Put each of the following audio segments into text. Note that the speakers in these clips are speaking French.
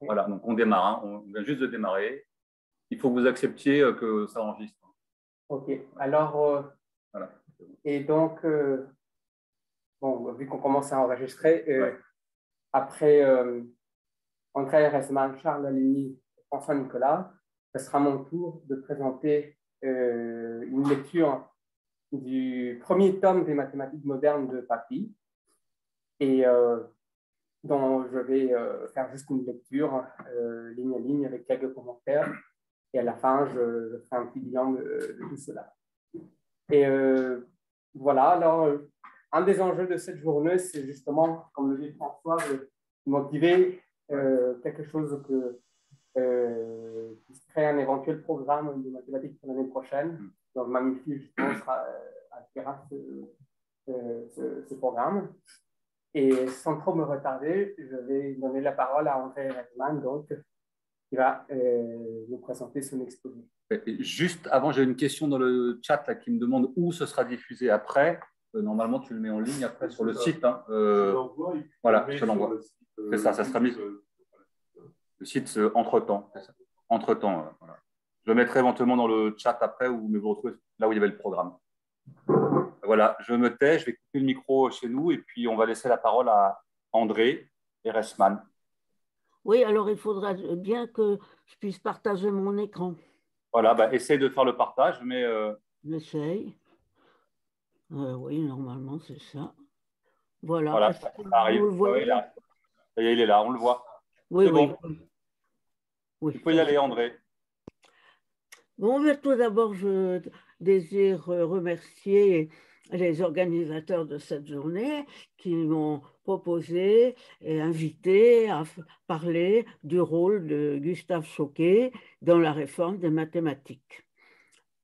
Voilà, donc on démarre, hein, on vient juste de démarrer. Il faut que vous acceptiez que ça enregistre. OK. Alors, voilà. Et donc, bon, vu qu'on commence à enregistrer, ouais. Après André Resman, Charles Aligny, François Nicolas, ce sera mon tour de présenter une lecture du premier tome des mathématiques modernes de Papy, et dont je vais faire juste une lecture ligne à ligne avec quelques commentaires, et à la fin, je ferai un petit bilan de tout cela. Et voilà, alors, un des enjeux de cette journée, c'est justement, comme le dit François, de motiver quelque chose qui serait un éventuel programme de mathématiques pour l'année prochaine. Donc, Mamifie, justement, acquérera ce programme. Et sans trop me retarder, je vais donner la parole à André Redman, donc, qui va nous présenter son exposé. Juste avant, j'ai une question dans le chat là, qui me demande où ce sera diffusé après. Normalement, tu le mets en ligne après sur le site. Hein. Voilà, je te l'envoie. C'est ça, ça sera mis. Le site entre-temps. Entre-temps, voilà. Je le mettrai éventuellement dans le chat après, mais vous retrouvez là où il y avait le programme. Voilà, je me tais, je vais couper le micro chez nous et puis on va laisser la parole à André Resman. Oui, alors il faudra bien que je puisse partager mon écran. Voilà, bah, essaye de faire le partage, mais… J'essaye. Oui, normalement, c'est ça. Voilà. Voilà, ça arrive. Vous le voyez? Ça y est, il est là, on le voit. Oui, c'est bon. Oui, tu peux y aller, André. Bon, mais tout d'abord, je désire remercier les organisateurs de cette journée qui m'ont proposé et invité à parler du rôle de Gustave Choquet dans la réforme des mathématiques.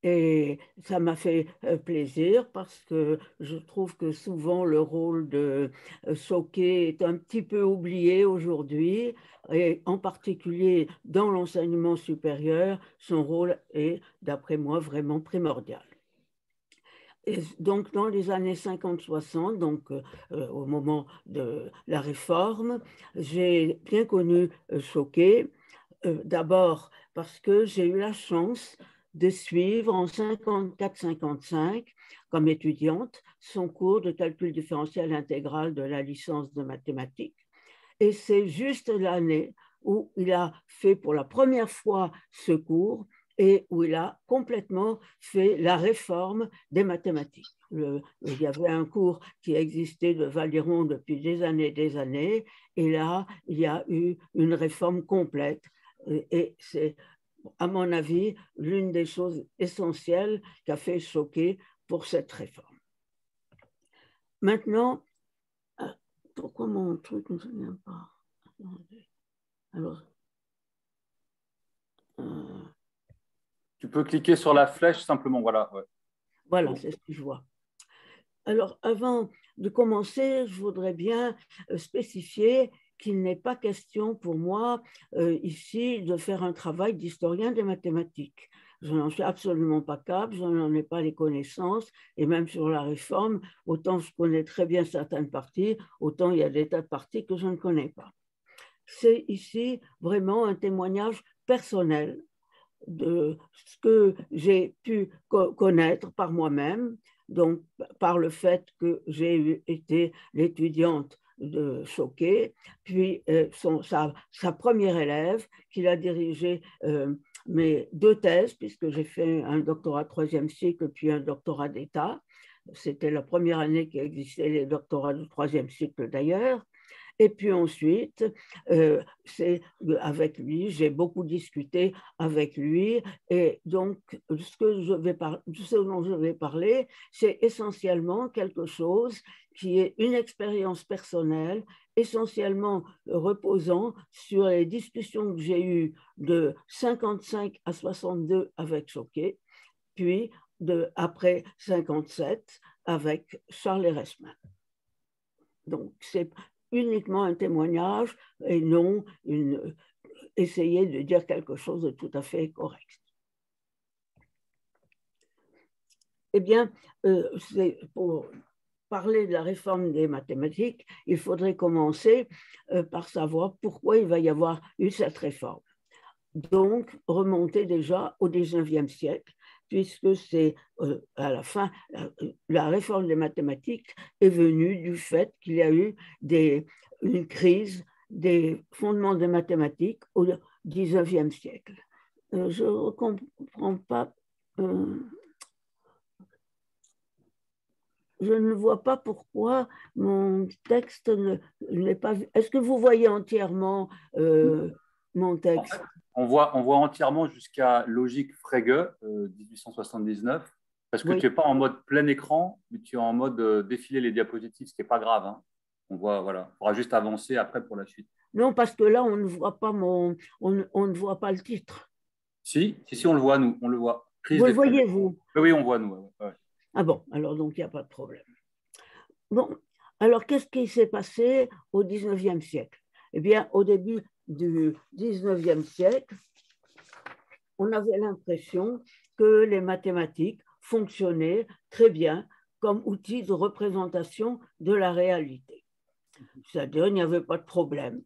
Et ça m'a fait plaisir parce que je trouve que souvent le rôle de Choquet est un petit peu oublié aujourd'hui, et en particulier dans l'enseignement supérieur, son rôle est, d'après moi, vraiment primordial. Et donc, dans les années 50-60, donc au moment de la réforme, j'ai bien connu Choquet, d'abord parce que j'ai eu la chance de suivre en 54-55, comme étudiante, son cours de calcul différentiel intégral de la licence de mathématiques. Et c'est juste l'année où il a fait pour la première fois ce cours et où il a complètement fait la réforme des mathématiques. Il y avait un cours qui existait de Valéron depuis des années, et là, il y a eu une réforme complète. Et c'est, à mon avis, l'une des choses essentielles qu'a fait Choquet pour cette réforme. Maintenant, pourquoi mon truc ne se vient pas? Alors, tu peux cliquer sur la flèche simplement, voilà. Ouais. Voilà, c'est ce que je vois. Alors, avant de commencer, je voudrais bien spécifier qu'il n'est pas question pour moi ici de faire un travail d'historien des mathématiques. Je n'en suis absolument pas capable, je n'en ai pas les connaissances, et même sur la réforme, autant je connais très bien certaines parties, autant il y a des tas de parties que je ne connais pas. C'est ici vraiment un témoignage personnel de ce que j'ai pu connaître par moi-même, donc par le fait que j'ai été l'étudiante de Choquet, puis sa première élève, qu'il a dirigé mes deux thèses, puisque j'ai fait un doctorat de troisième cycle, puis un doctorat d'État. C'était la première année qui existait les doctorats de troisième cycle d'ailleurs. Et puis ensuite, c'est avec lui, j'ai beaucoup discuté avec lui, et donc ce dont je vais parler, c'est essentiellement quelque chose qui est une expérience personnelle, essentiellement reposant sur les discussions que j'ai eues de 55 à 62 avec Choquet, puis après 57 avec Charles Resman. Donc, c'est uniquement un témoignage et non essayer de dire quelque chose de tout à fait correct. Eh bien, pour parler de la réforme des mathématiques, il faudrait commencer par savoir pourquoi il va y avoir eu cette réforme. Donc, remonter déjà au 19e siècle, puisque c'est à la fin, la réforme des mathématiques est venue du fait qu'il y a eu une crise des fondements des mathématiques au 19e siècle. Je ne comprends pas. Je ne vois pas pourquoi mon texte n'est pas vu. Est-ce que vous voyez entièrement mon texte? En fait, on voit entièrement jusqu'à logique Frege, 1879, parce que Oui. tu n'es pas en mode plein écran, mais tu es en mode défiler les diapositives, ce qui n'est pas grave. Hein. On voit, voilà. Il faudra juste avancer après pour la suite. Non, parce que là, on ne voit pas on ne voit pas le titre. Si, on le voit, nous, on le voit. Crise vous le des voyez, vous? Oui, on voit, nous. Ouais. Ah bon, alors donc il n'y a pas de problème. Bon, alors qu'est-ce qui s'est passé au 19e siècle? Eh bien, au début du 19e siècle, on avait l'impression que les mathématiques fonctionnaient très bien comme outil de représentation de la réalité. C'est-à-dire, il n'y avait pas de problème.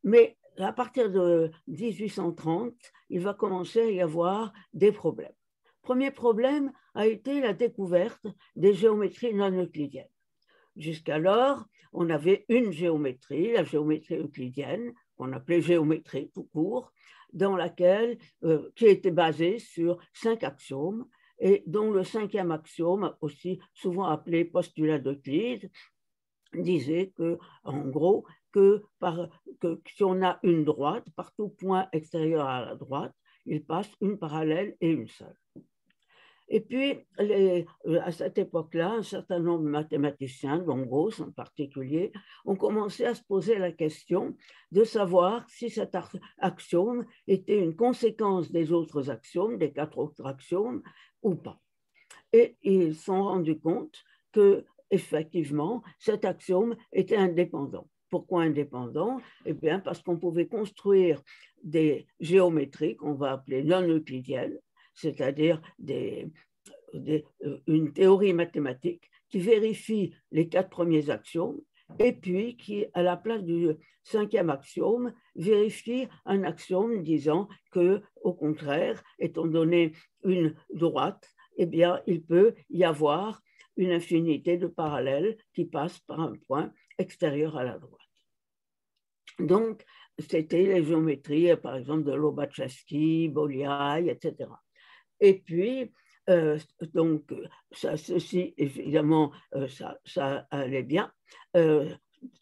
Mais à partir de 1830, il va commencer à y avoir des problèmes. Premier problème a été la découverte des géométries non euclidiennes. Jusqu'alors, on avait une géométrie, la géométrie euclidienne, qu'on appelait géométrie tout court, qui était basée sur 5 axiomes, et dont le 5e axiome, aussi souvent appelé postulat d'Euclide, disait que, en gros, que si on a une droite, par tout point extérieur à la droite, il passe une parallèle et une seule. Et puis, à cette époque-là, un certain nombre de mathématiciens, dont Gauss en particulier, ont commencé à se poser la question de savoir si cet axiome était une conséquence des autres axiomes, des 4 autres axiomes, ou pas. Et ils se sont rendus compte que, effectivement, cet axiome était indépendant. Pourquoi indépendant? Eh bien, parce qu'on pouvait construire des géométries qu'on va appeler non euclidiennes, c'est-à-dire une théorie mathématique qui vérifie les 4 premiers axiomes et puis qui, à la place du 5e axiome, vérifie un axiome disant que, au contraire, étant donné une droite, eh bien, il peut y avoir une infinité de parallèles qui passent par un point extérieur à la droite. Donc, c'était les géométries, par exemple, de Lobachevsky, Bolyai, etc. Et puis, donc, ceci, évidemment, ça allait bien,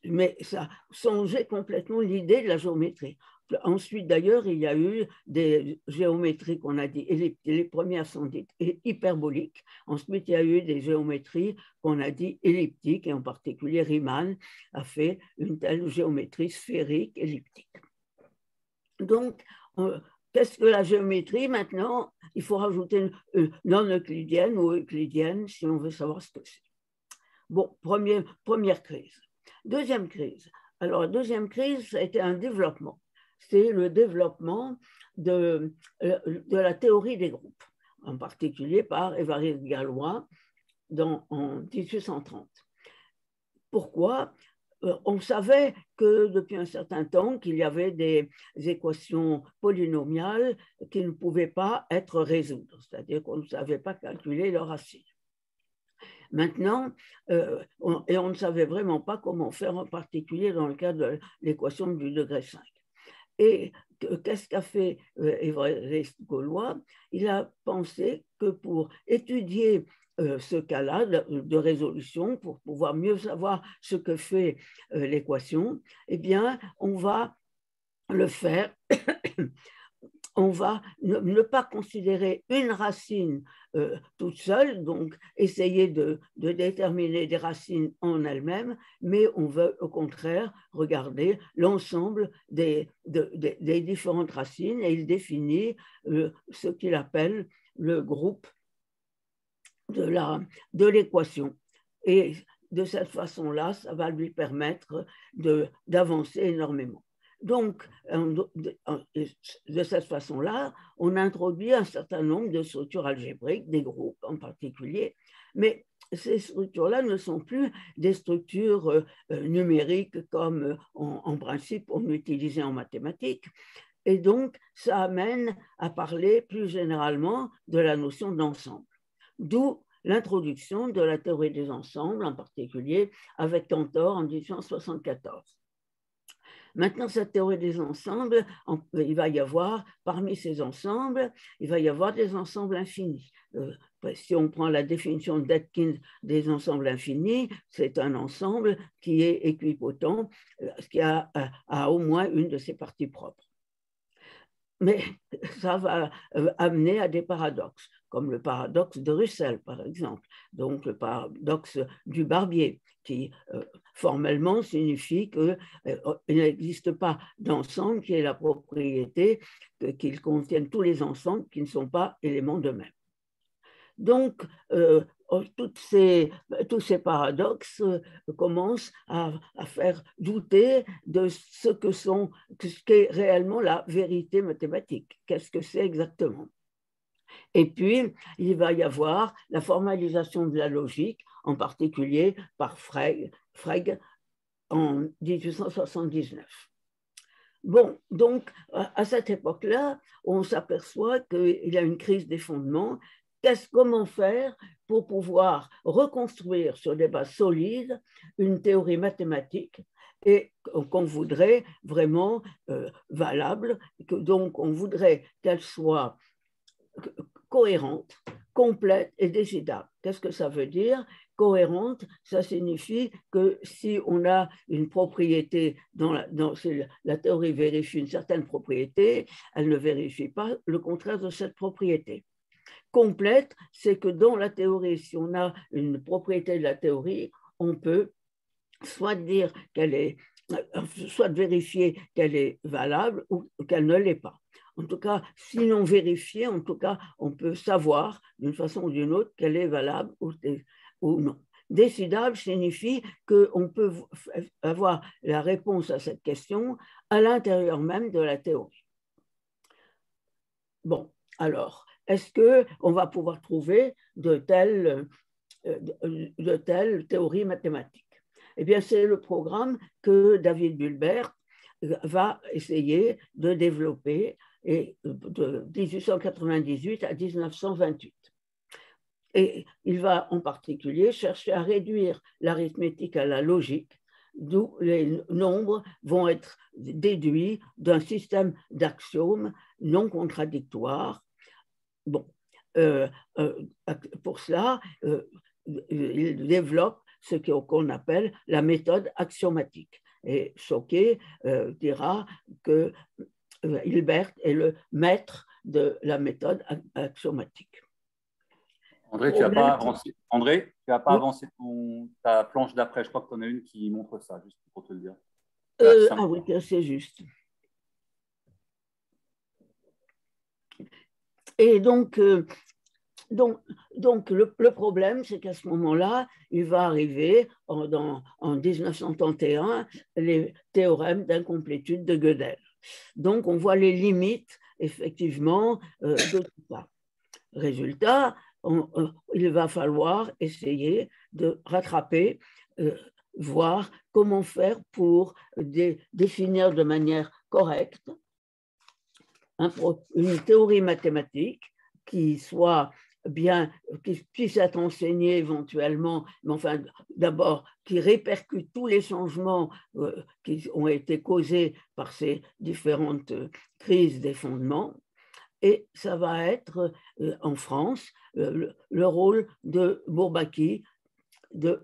mais ça changeait complètement l'idée de la géométrie. Ensuite, d'ailleurs, il y a eu des géométries qu'on a dit elliptiques. Les premières sont dites hyperboliques. Ensuite, il y a eu des géométries qu'on a dit elliptiques, et en particulier Riemann a fait une telle géométrie sphérique elliptique. Donc, qu'est-ce que la géométrie maintenant? Il faut rajouter une non euclidienne ou euclidienne si on veut savoir ce que c'est. Bon, première crise. Deuxième crise. Alors, la deuxième crise, ça a été un développement. C'est le développement de la théorie des groupes, en particulier par Évariste Galois en 1830. Pourquoi? On savait que depuis un certain temps qu'il y avait des équations polynomiales qui ne pouvaient pas être résolues, c'est-à-dire qu'on ne savait pas calculer leurs racines. Maintenant, et on ne savait vraiment pas comment faire, en particulier dans le cas de l'équation du degré 5. Et qu'est-ce qu'a fait Évariste Galois? Il a pensé que pour étudier ce cas-là de résolution, pour pouvoir mieux savoir ce que fait l'équation, eh bien, on va le faire. On va ne pas considérer une racine toute seule, donc essayer de déterminer des racines en elles-mêmes, mais on veut au contraire regarder l'ensemble des différentes racines, et il définit ce qu'il appelle le groupe de l'équation. Et de cette façon-là, ça va lui permettre d'avancer énormément. Donc, de cette façon-là, on introduit un certain nombre de structures algébriques, des groupes en particulier, mais ces structures-là ne sont plus des structures numériques comme en principe on utilisait en mathématiques. Et donc, ça amène à parler plus généralement de la notion d'ensemble. D'où l'introduction de la théorie des ensembles, en particulier avec Cantor en 1874. Maintenant, cette théorie des ensembles, il va y avoir, parmi ces ensembles, il va y avoir des ensembles infinis. Si on prend la définition d'Atkins des ensembles infinis, c'est un ensemble qui est équipotent, qui a au moins une de ses parties propres. Mais ça va amener à des paradoxes, comme le paradoxe de Russell, par exemple, donc le paradoxe du barbier, qui formellement signifie qu'il n'existe pas d'ensemble qui ait la propriété qu'ils contiennent tous les ensembles qui ne sont pas éléments d'eux-mêmes. Donc, tous ces paradoxes commencent à faire douter de ce qu'est réellement la vérité mathématique. Qu'est-ce que c'est exactement? Et puis, il va y avoir la formalisation de la logique, en particulier par Frege en 1879. Bon, donc, à cette époque-là, on s'aperçoit qu'il y a une crise des fondements. Comment faire pour pouvoir reconstruire sur des bases solides une théorie mathématique et qu'on voudrait vraiment valable, donc on voudrait qu'elle soit cohérente, complète et décidable. Qu'est-ce que ça veut dire? Cohérente, ça signifie que si on a une propriété, la théorie vérifie une certaine propriété, elle ne vérifie pas le contraire de cette propriété. Complète, c'est que dans la théorie, si on a une propriété de la théorie, on peut soit dire qu'elle est, soit vérifier qu'elle est valable ou qu'elle ne l'est pas. En tout cas, sinon vérifiée, en tout cas, on peut savoir d'une façon ou d'une autre qu'elle est valable ou non. Décidable signifie qu'on peut avoir la réponse à cette question à l'intérieur même de la théorie. Bon, alors, est-ce qu'on va pouvoir trouver de telles théories mathématiques? Eh bien, c'est le programme que David Bulbert va essayer de développer de 1898 à 1928. Et il va en particulier chercher à réduire l'arithmétique à la logique, d'où les nombres vont être déduits d'un système d'axiomes non contradictoires. Bon, pour cela, il développe ce qu'on appelle la méthode axiomatique. Et Choquet dira que Hilbert est le maître de la méthode axiomatique. André, tu n'as pas avancé. André, tu n'as pas avancé ta planche d'après. Je crois que tu en as une qui montre ça, juste pour te le dire. Ah oui, c'est juste. Et donc le problème, c'est qu'à ce moment-là, il va arriver en 1931 les théorèmes d'incomplétude de Gödel. Donc, on voit les limites, effectivement, de tout ça. Résultat, il va falloir essayer de rattraper, voir comment faire pour définir de manière correcte une théorie mathématique qui soit bien, qui puisse être enseignée éventuellement, mais enfin d'abord qui répercute tous les changements qui ont été causés par ces différentes crises des fondements. Et ça va être en France le rôle de Bourbaki.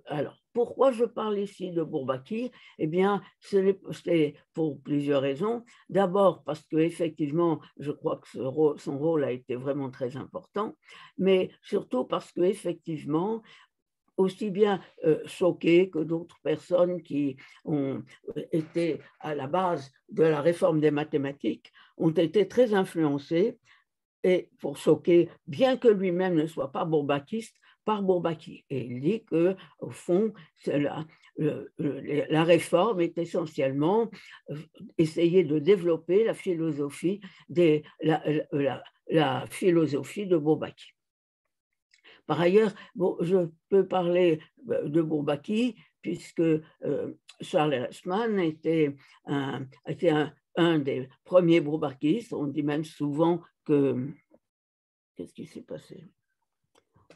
Alors, pourquoi je parle ici de Bourbaki? Eh bien, c'est pour plusieurs raisons. D'abord, parce qu'effectivement, je crois que son rôle a été vraiment très important, mais surtout parce qu'effectivement, aussi bien Choquet que d'autres personnes qui ont été à la base de la réforme des mathématiques ont été très influencés, et pour Choquet, bien que lui-même ne soit pas bourbakiste, par Bourbaki. Et il dit qu'au fond, la réforme est essentiellement essayer de développer la philosophie, la philosophie de Bourbaki. Par ailleurs, bon, je peux parler de Bourbaki, puisque Charles Erasman était un des premiers bourbakistes. On dit même souvent que... Qu'est-ce qui s'est passé?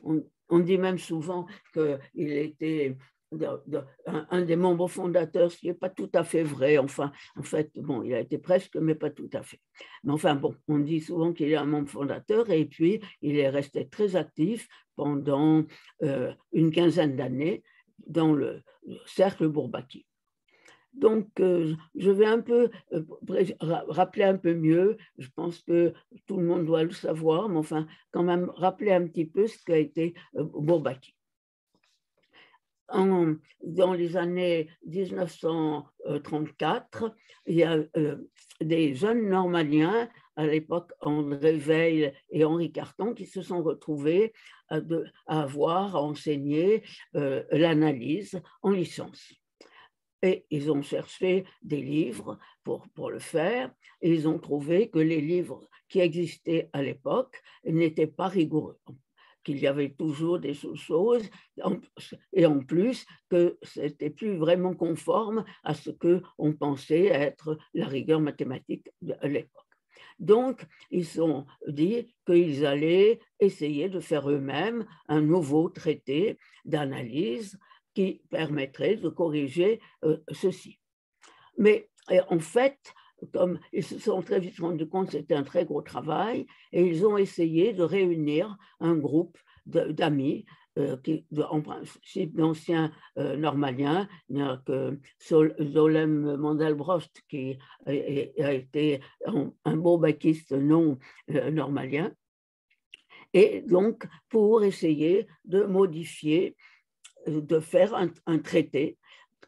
On dit même souvent qu'il était un des membres fondateurs, ce qui n'est pas tout à fait vrai. Enfin, en fait, bon, il a été presque, mais pas tout à fait. Mais enfin, bon, on dit souvent qu'il est un membre fondateur et puis il est resté très actif pendant une quinzaine d'années dans le cercle Bourbaki. Donc, je vais un peu rappeler un peu mieux, je pense que tout le monde doit le savoir, mais enfin, quand même rappeler un petit peu ce qu'a été Bourbaki. Dans les années 1934, il y a des jeunes normaliens, à l'époque André Weil et Henri Carton, qui se sont retrouvés à enseigner l'analyse en licence. Et ils ont cherché des livres pour le faire, et ils ont trouvé que les livres qui existaient à l'époque n'étaient pas rigoureux, qu'il y avait toujours des choses, et en plus que ce n'était plus vraiment conforme à ce qu'on pensait être la rigueur mathématique à l'époque. Donc, ils se sont dit qu'ils allaient essayer de faire eux-mêmes un nouveau traité d'analyse qui permettrait de corriger ceci. Mais en fait, comme ils se sont très vite rendus compte que c'était un très gros travail, et ils ont essayé de réunir un groupe d'amis, en principe d'anciens normaliens. Il n'y a que Zolem Mandelbrot qui a été un bourbakiste non normalien, et donc pour essayer de modifier, de faire un traité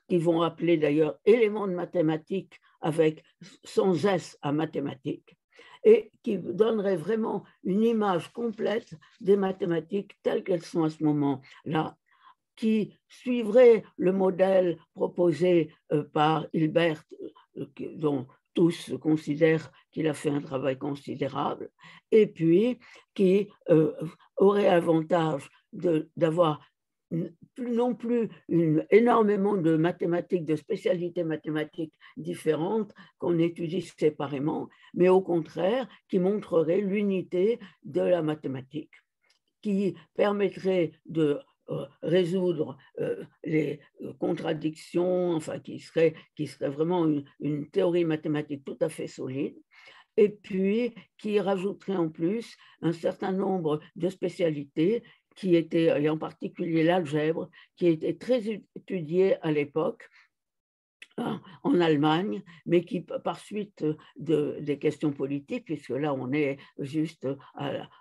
qu'ils vont appeler d'ailleurs éléments de mathématiques avec sans S à mathématiques, et qui donnerait vraiment une image complète des mathématiques telles qu'elles sont à ce moment-là, qui suivrait le modèle proposé par Hilbert, dont tous considèrent qu'il a fait un travail considérable, et puis qui aurait avantage d'avoir non plus énormément de mathématiques, de spécialités mathématiques différentes qu'on étudie séparément, mais au contraire qui montrerait l'unité de la mathématique, qui permettrait de résoudre les contradictions, enfin qui serait vraiment une théorie mathématique tout à fait solide, et puis qui rajouterait en plus un certain nombre de spécialités qui étaient, et en particulier l'algèbre, qui était très étudiée à l'époque en Allemagne, mais qui, par suite des questions politiques, puisque là on est juste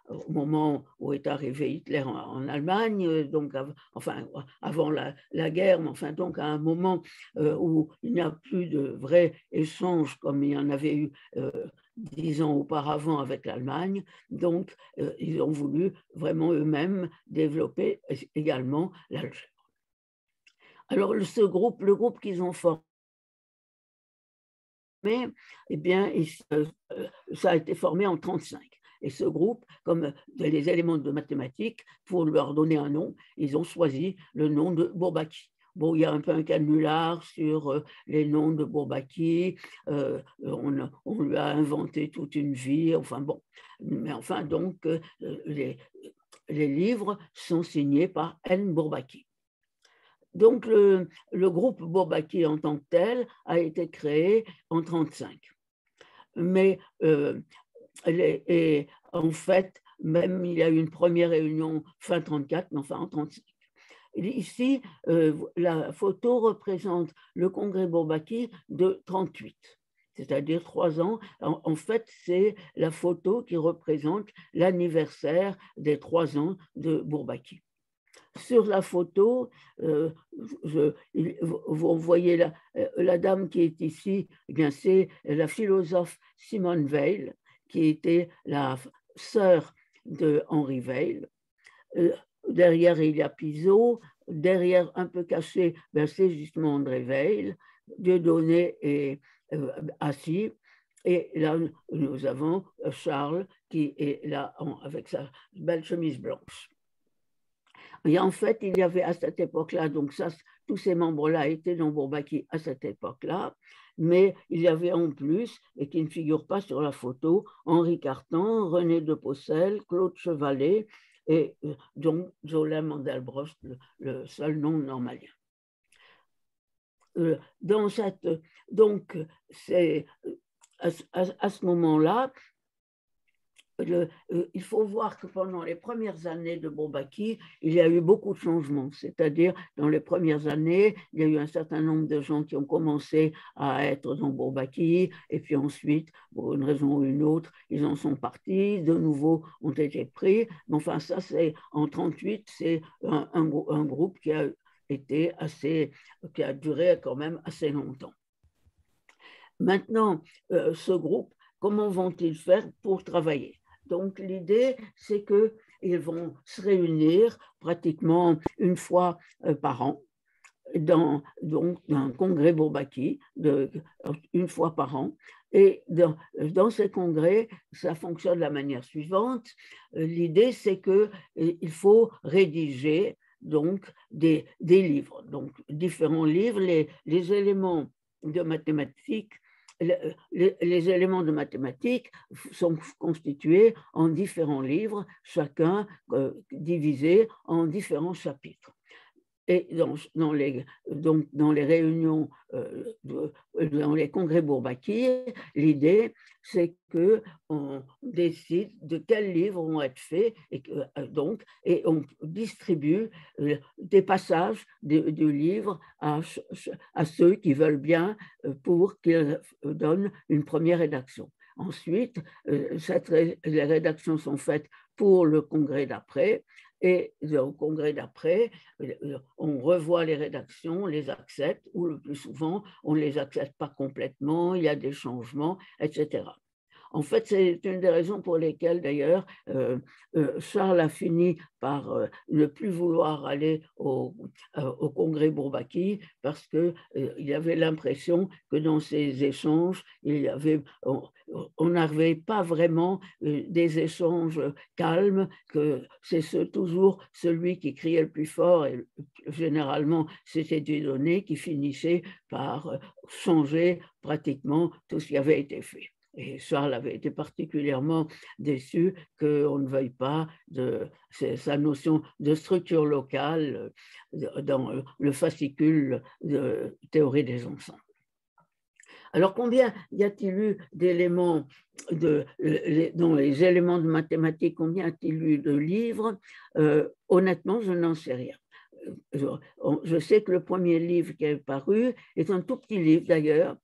au moment où est arrivé Hitler en Allemagne, donc enfin avant la guerre, mais enfin donc à un moment où il n'y a plus de vrais échanges comme il y en avait eu 10 ans auparavant avec l'Allemagne, donc ils ont voulu vraiment eux-mêmes développer également l'algèbre. Alors le groupe qu'ils ont formé, eh bien, ça a été formé en 1935. Et ce groupe, comme les éléments de mathématiques, pour leur donner un nom, ils ont choisi le nom de Bourbaki. Bon, il y a un peu un canular sur les noms de Bourbaki, on lui a inventé toute une vie, enfin bon. Mais enfin, donc, les livres sont signés par N. Bourbaki. Donc, le groupe Bourbaki en tant que tel a été créé en 1935. Mais en fait, même il y a eu une première réunion fin 1934, mais enfin en 1935. Ici, la photo représente le congrès Bourbaki de 1938, c'est-à-dire 3 ans. En fait, c'est la photo qui représente l'anniversaire des 3 ans de Bourbaki. Sur la photo, vous voyez la dame qui est ici, c'est la philosophe Simone Weil, qui était la sœur de Henri Weil. Derrière, il y a Piso. Derrière, un peu caché, c'est justement André Weil. Dieudonné est assis. Et là, nous avons Charles qui est là avec sa belle chemise blanche. Et en fait, il y avait à cette époque-là, donc ça, tous ces membres-là étaient dans Bourbaki à cette époque-là, mais il y avait en plus, et qui ne figure pas sur la photo, Henri Cartan, René de Possel, Claude Chevalet et donc Jolin Mandelbrot, le seul nom normalien. Donc, c'est à ce moment-là, il faut voir que pendant les premières années de Bourbaki, il y a eu beaucoup de changements. C'est-à-dire, dans les premières années, il y a eu un certain nombre de gens qui ont commencé à être dans Bourbaki, et puis ensuite, pour une raison ou une autre, ils en sont partis, de nouveau ont été pris. Mais enfin, ça, c'est en 1938, c'est un groupe qui a duré quand même assez longtemps. Maintenant, ce groupe, comment vont-ils faire pour travailler? Donc, l'idée, c'est qu'ils vont se réunir pratiquement une fois par an dans un congrès Bourbaki, une fois par an. Et dans ces congrès, ça fonctionne de la manière suivante. L'idée, c'est qu'il faut rédiger donc, des livres, donc différents livres, les éléments de mathématiques. Les éléments de mathématiques sont constitués en différents livres, chacun divisé en différents chapitres. Et dans les réunions, dans les congrès Bourbaki, l'idée, c'est qu'on décide de quels livres vont être faits et on distribue des passages du livre à ceux qui veulent bien pour qu'ils donnent une première rédaction. Ensuite, les rédactions sont faites pour le congrès d'après. Et au congrès d'après, on revoit les rédactions, on les accepte, ou le plus souvent, on ne les accepte pas complètement, il y a des changements, etc. En fait, c'est une des raisons pour lesquelles, d'ailleurs, Charles a fini par ne plus vouloir aller au congrès Bourbaki parce qu'il avait l'impression que dans ces échanges, on n'avait pas vraiment des échanges calmes, que c'est toujours celui qui criait le plus fort, et généralement, c'était Dieudonné qui finissait par changer pratiquement tout ce qui avait été fait. Et Charles avait été particulièrement déçu qu'on ne veuille pas de sa notion de structure locale dans le fascicule de théorie des ensembles. Alors, combien y a-t-il eu d'éléments dans les éléments de mathématiques, combien y a-t-il eu de livres? Honnêtement, je n'en sais rien. Je sais que le premier livre qui est paru est un tout petit livre d'ailleurs,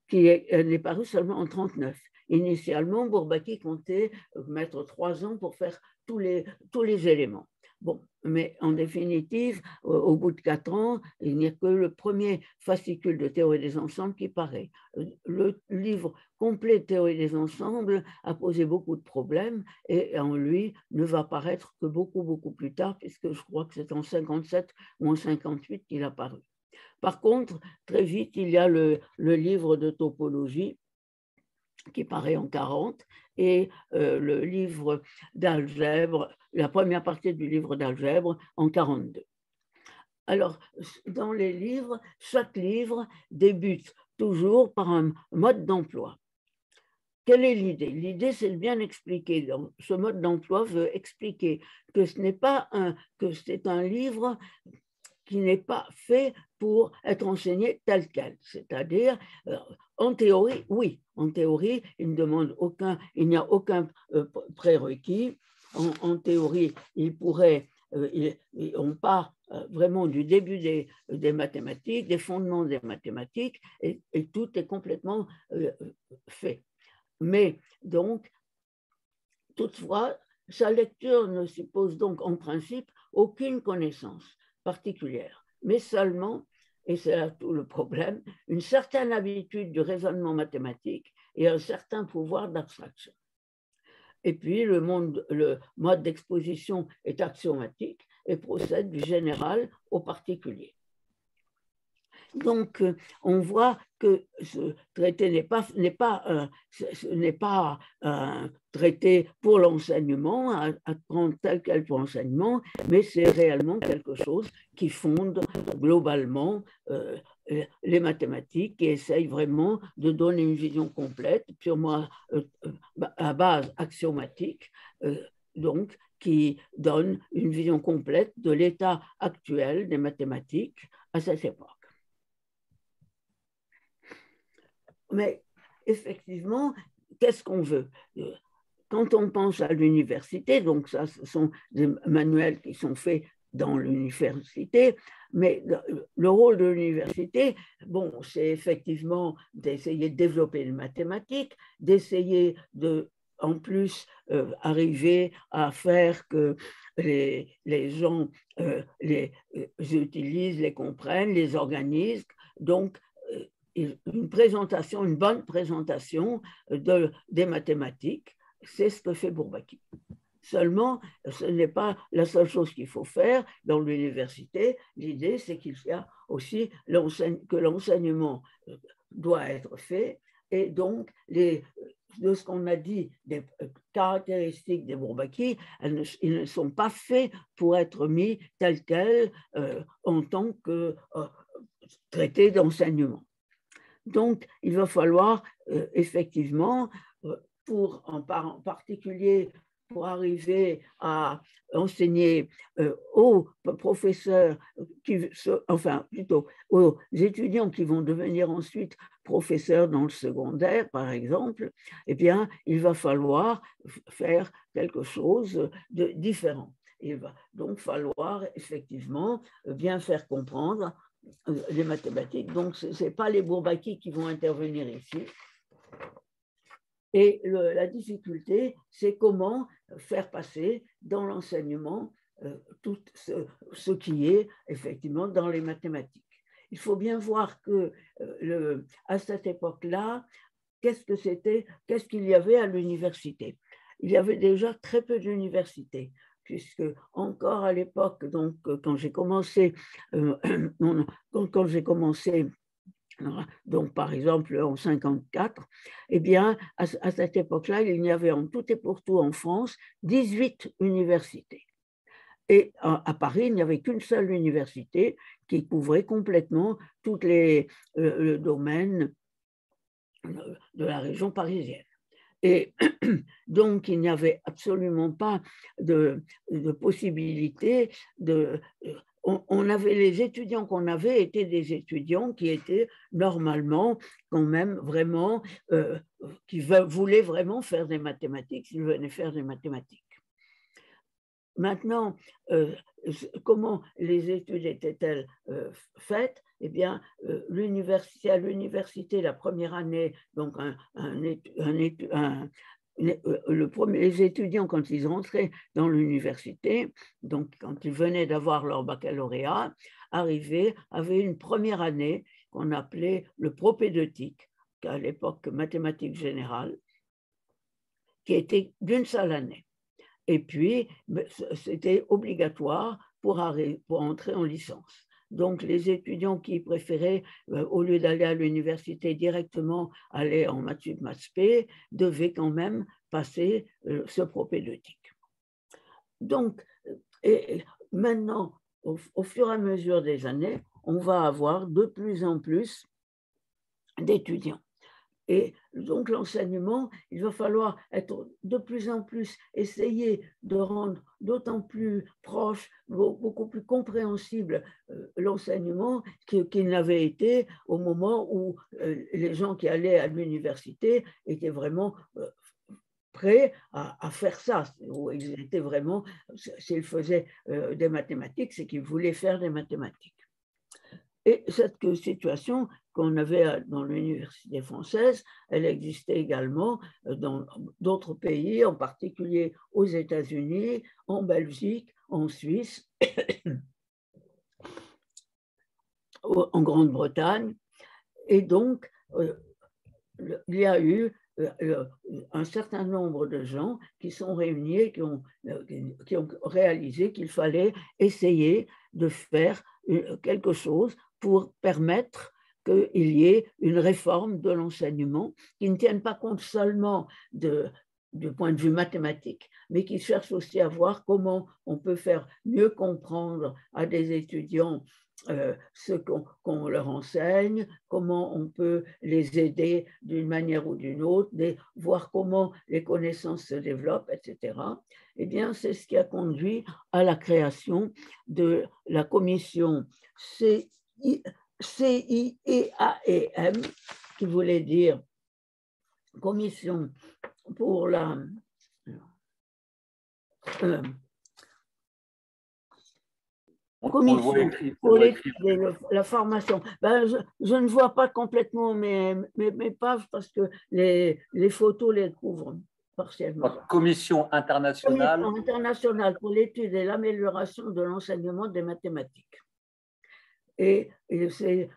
qui est paru seulement en 1939. Initialement, Bourbaki comptait mettre 3 ans pour faire tous les éléments. Bon, mais en définitive, au bout de 4 ans, il n'y a que le premier fascicule de théorie des ensembles qui paraît. Le livre complet de théorie des ensembles a posé beaucoup de problèmes et en lui ne va paraître que beaucoup, beaucoup plus tard, puisque je crois que c'est en 57 ou en 58 qu'il a paru. Par contre, très vite, il y a le livre de topologie qui paraît en 40 et le livre d'algèbre, la première partie du livre d'algèbre en 42. Alors, dans les livres, chaque livre débute toujours par un mode d'emploi. Quelle est l'idée? L'idée, c'est de bien expliquer. Donc, ce mode d'emploi veut expliquer que c'est un livre qui n'est pas fait pour être enseigné tel quel. C'est-à-dire, en théorie, oui, en théorie, il n'y a aucun prérequis. En théorie, on part vraiment du début des mathématiques, des fondements des mathématiques, et tout est complètement fait. Mais donc, toutefois, sa lecture ne suppose donc en principe aucune connaissance particulière, mais seulement, et c'est là tout le problème, une certaine habitude du raisonnement mathématique et un certain pouvoir d'abstraction. Et puis, le mode d'exposition est axiomatique et procède du général au particulier. Donc, on voit que ce traité n'est pas un traité pour l'enseignement, à prendre tel quel pour l'enseignement, mais c'est réellement quelque chose qui fonde globalement les mathématiques, qui essaye vraiment de donner une vision complète, purement à base axiomatique, donc qui donne une vision complète de l'état actuel des mathématiques à cette époque. Mais effectivement, qu'est-ce qu'on veut? Quand on pense à l'université, donc ça, ce sont des manuels qui sont faits dans l'université, mais le rôle de l'université, bon, c'est effectivement d'essayer de développer les mathématiques, d'essayer de, en plus, arriver à faire que les gens les utilisent, les comprennent, les organisent. Donc, une présentation, une bonne présentation des mathématiques, c'est ce que fait Bourbaki. Seulement, ce n'est pas la seule chose qu'il faut faire dans l'université. L'idée, c'est qu'il y a aussi que l'enseignement doit être fait. Et donc, de ce qu'on a dit des caractéristiques des Bourbaki, ils ne sont pas faits pour être mis tels quels en tant que traité d'enseignement. Donc, il va falloir effectivement, en particulier pour arriver à enseigner aux professeurs, enfin plutôt aux étudiants qui vont devenir ensuite professeurs dans le secondaire, par exemple, eh bien, il va falloir faire quelque chose de différent. Il va donc falloir effectivement bien faire comprendre les mathématiques. Donc, ce n'est pas les Bourbaki qui vont intervenir ici. Et la difficulté, c'est comment faire passer dans l'enseignement tout ce qui est effectivement dans les mathématiques. Il faut bien voir que à cette époque-là, qu'est-ce qu'il y avait à l'université? Il y avait déjà très peu d'universités, puisque encore à l'époque, donc quand j'ai commencé, donc par exemple en 1954, eh bien à cette époque-là, il y avait en tout et pour tout en France 18 universités. Et à Paris, il n'y avait qu'une seule université qui couvrait complètement tous les domaines de la région parisienne. Et donc, il n'y avait absolument pas de possibilité de... On avait les étudiants qu'on avait étaient des étudiants qui étaient normalement quand même vraiment, qui voulaient vraiment faire des mathématiques, ils venaient faire des mathématiques. Maintenant, comment les études étaient-elles faites? Eh bien, à l'université, la première année, donc les étudiants, quand ils rentraient dans l'université, donc quand ils venaient d'avoir leur baccalauréat, avaient une première année qu'on appelait le propédeutique, à l'époque mathématiques générales, qui était d'une seule année. Et puis, c'était obligatoire pour entrer en licence. Donc, les étudiants qui préféraient, au lieu d'aller à l'université directement, aller en maths sup, maths spé, devaient quand même passer ce propédeutique. Donc, et maintenant, au fur et à mesure des années, on va avoir de plus en plus d'étudiants. Et donc l'enseignement, il va falloir être de plus en plus, essayer de rendre d'autant plus proche, beaucoup plus compréhensible l'enseignement qu'il n'avait été au moment où les gens qui allaient à l'université étaient vraiment prêts à faire ça. Où ils étaient vraiment, s'ils faisaient des mathématiques, c'est qu'ils voulaient faire des mathématiques. Et cette situation qu'on avait dans l'université française, elle existait également dans d'autres pays, en particulier aux États-Unis, en Belgique, en Suisse, en Grande-Bretagne. Et donc, il y a eu un certain nombre de gens qui sont réunis et qui ont réalisé qu'il fallait essayer de faire quelque chose pour permettre qu'il y ait une réforme de l'enseignement qui ne tienne pas compte seulement du point de vue mathématique, mais qui cherche aussi à voir comment on peut faire mieux comprendre à des étudiants ce qu'on leur enseigne, comment on peut les aider d'une manière ou d'une autre, voir comment les connaissances se développent, etc. Eh bien, c'est ce qui a conduit à la création de la commission CIEAEM, qui voulait dire commission pour la commission pour la formation. Ben, je ne vois pas complètement mes pages parce que les photos les couvrent partiellement. Commission internationale. Commission internationale pour l'étude et l'amélioration de l'enseignement des mathématiques. Et c'est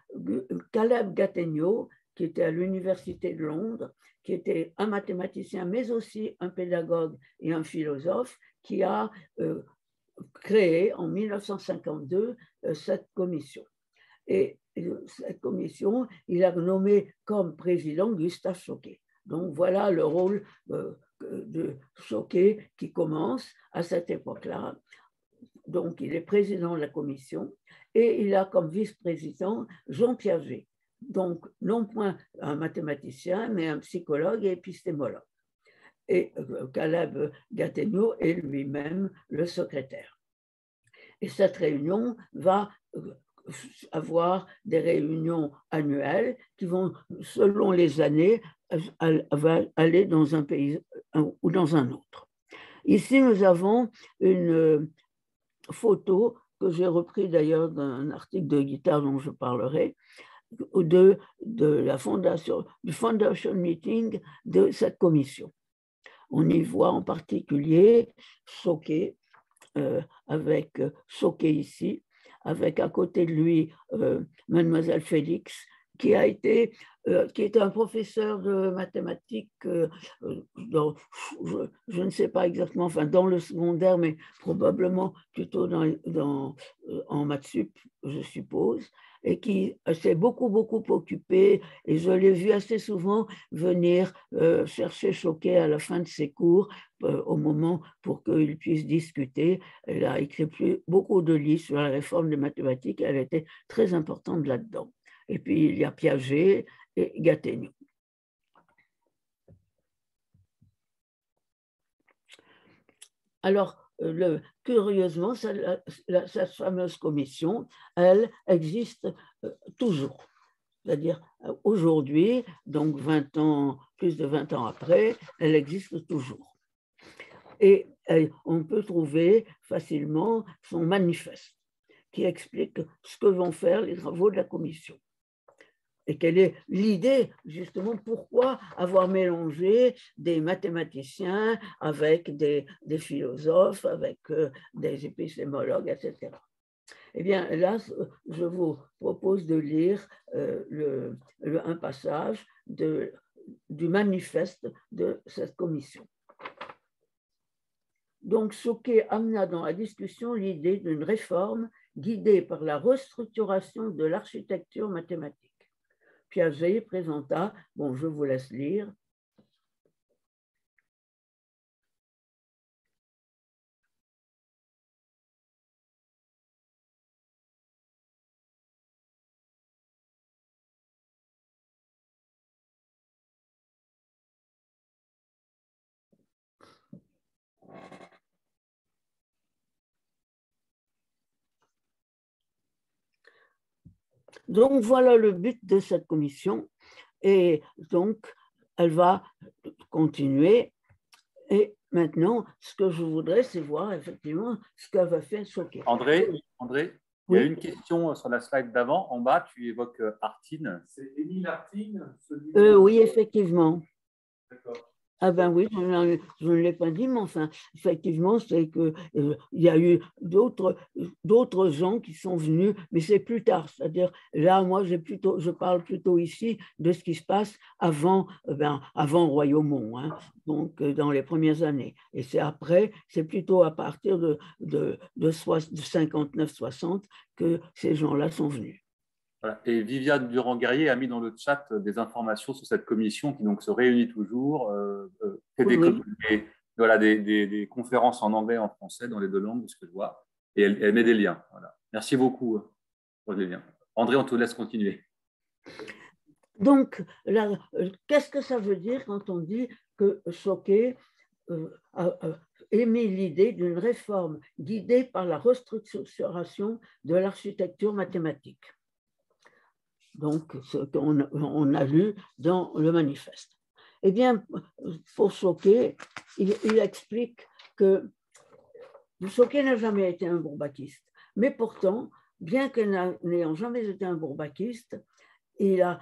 Caleb Gattegno, qui était à l'Université de Londres, qui était un mathématicien, mais aussi un pédagogue et un philosophe, qui a créé en 1952 cette commission. Et cette commission, il a nommé comme président Gustave Choquet. Donc voilà le rôle de Choquet qui commence à cette époque-là. Donc il est président de la commission et il a comme vice-président Jean Piaget. Donc non point un mathématicien, mais un psychologue et épistémologue. Et Caleb Gattegno est lui-même le secrétaire. Et cette réunion va avoir des réunions annuelles qui vont, selon les années, aller dans un pays ou dans un autre. Ici, nous avons une photo que j'ai repris d'ailleurs d'un article de guitare dont je parlerai, de la fondation, du foundation meeting de cette commission. On y voit en particulier Choquet, avec Choquet ici, avec à côté de lui Mademoiselle Félix, qui est un professeur de mathématiques, je ne sais pas exactement, enfin dans le secondaire, mais probablement plutôt en maths sup, je suppose, et qui s'est beaucoup occupé, et je l'ai vu assez souvent venir chercher Choquet à la fin de ses cours, au moment pour qu'il puisse discuter. Elle a écrit beaucoup de livres sur la réforme des mathématiques, elle était très importante là-dedans. Et puis il y a Piaget et Gattegno. Alors, curieusement, cette fameuse commission, elle existe toujours. C'est-à-dire, aujourd'hui, donc 20 ans, plus de 20 ans après, elle existe toujours. Et on peut trouver facilement son manifeste qui explique ce que vont faire les travaux de la commission. Et quelle est l'idée, justement, pourquoi avoir mélangé des mathématiciens avec des philosophes, avec des épistémologues, etc. Eh bien, là, je vous propose de lire un passage du manifeste de cette commission. Donc, Choquet amena dans la discussion l'idée d'une réforme guidée par la restructuration de l'architecture mathématique. Piaget présenta, bon, je vous laisse lire. Donc, voilà le but de cette commission. Et donc, elle va continuer. Et maintenant, ce que je voudrais, c'est voir effectivement ce qu'elle va faire Choquet. André, oui. Il y a une question sur la slide d'avant. En bas, tu évoques Artine. C'est Émile Artine, oui, effectivement. D'accord. Ah ben oui, je ne l'ai pas dit, mais enfin, effectivement, c'est qu'il y a eu d'autres gens qui sont venus, mais c'est plus tard. C'est-à-dire, là, moi, je parle plutôt ici de ce qui se passe avant Royaumont, hein, donc dans les premières années. Et c'est après, c'est plutôt à partir de 59-60 que ces gens-là sont venus. Voilà. Et Viviane Durand-Guerrier a mis dans le chat des informations sur cette commission qui donc se réunit toujours, fait voilà, des conférences en anglais et en français dans les deux langues, de ce que je vois, et elle met des liens. Voilà. Merci beaucoup pour les liens. André, on te laisse continuer. Donc, qu'est-ce que ça veut dire quand on dit que Choquet a émis l'idée d'une réforme guidée par la restructuration de l'architecture mathématique? Donc, ce qu'on a lu dans le manifeste. Eh bien, pour Choquet, il explique que Choquet n'a jamais été un bourbakiste, mais pourtant, bien que n'ayant jamais été un bourbakiste, il a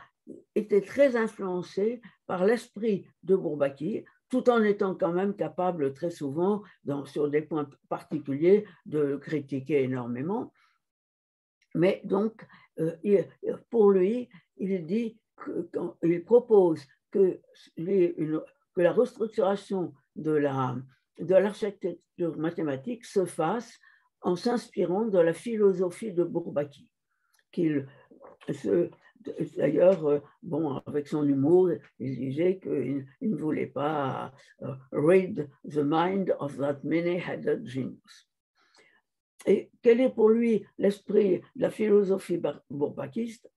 été très influencé par l'esprit de Bourbaki, tout en étant quand même capable très souvent, sur des points particuliers, de le critiquer énormément. Mais donc, pour lui, il propose que la restructuration de l'architecture mathématique se fasse en s'inspirant de la philosophie de Bourbaki. D'ailleurs, bon, avec son humour, il disait qu'il ne voulait pas read the mind of that many-headed genius. Et quel est pour lui l'esprit de la philosophie bourbakiste?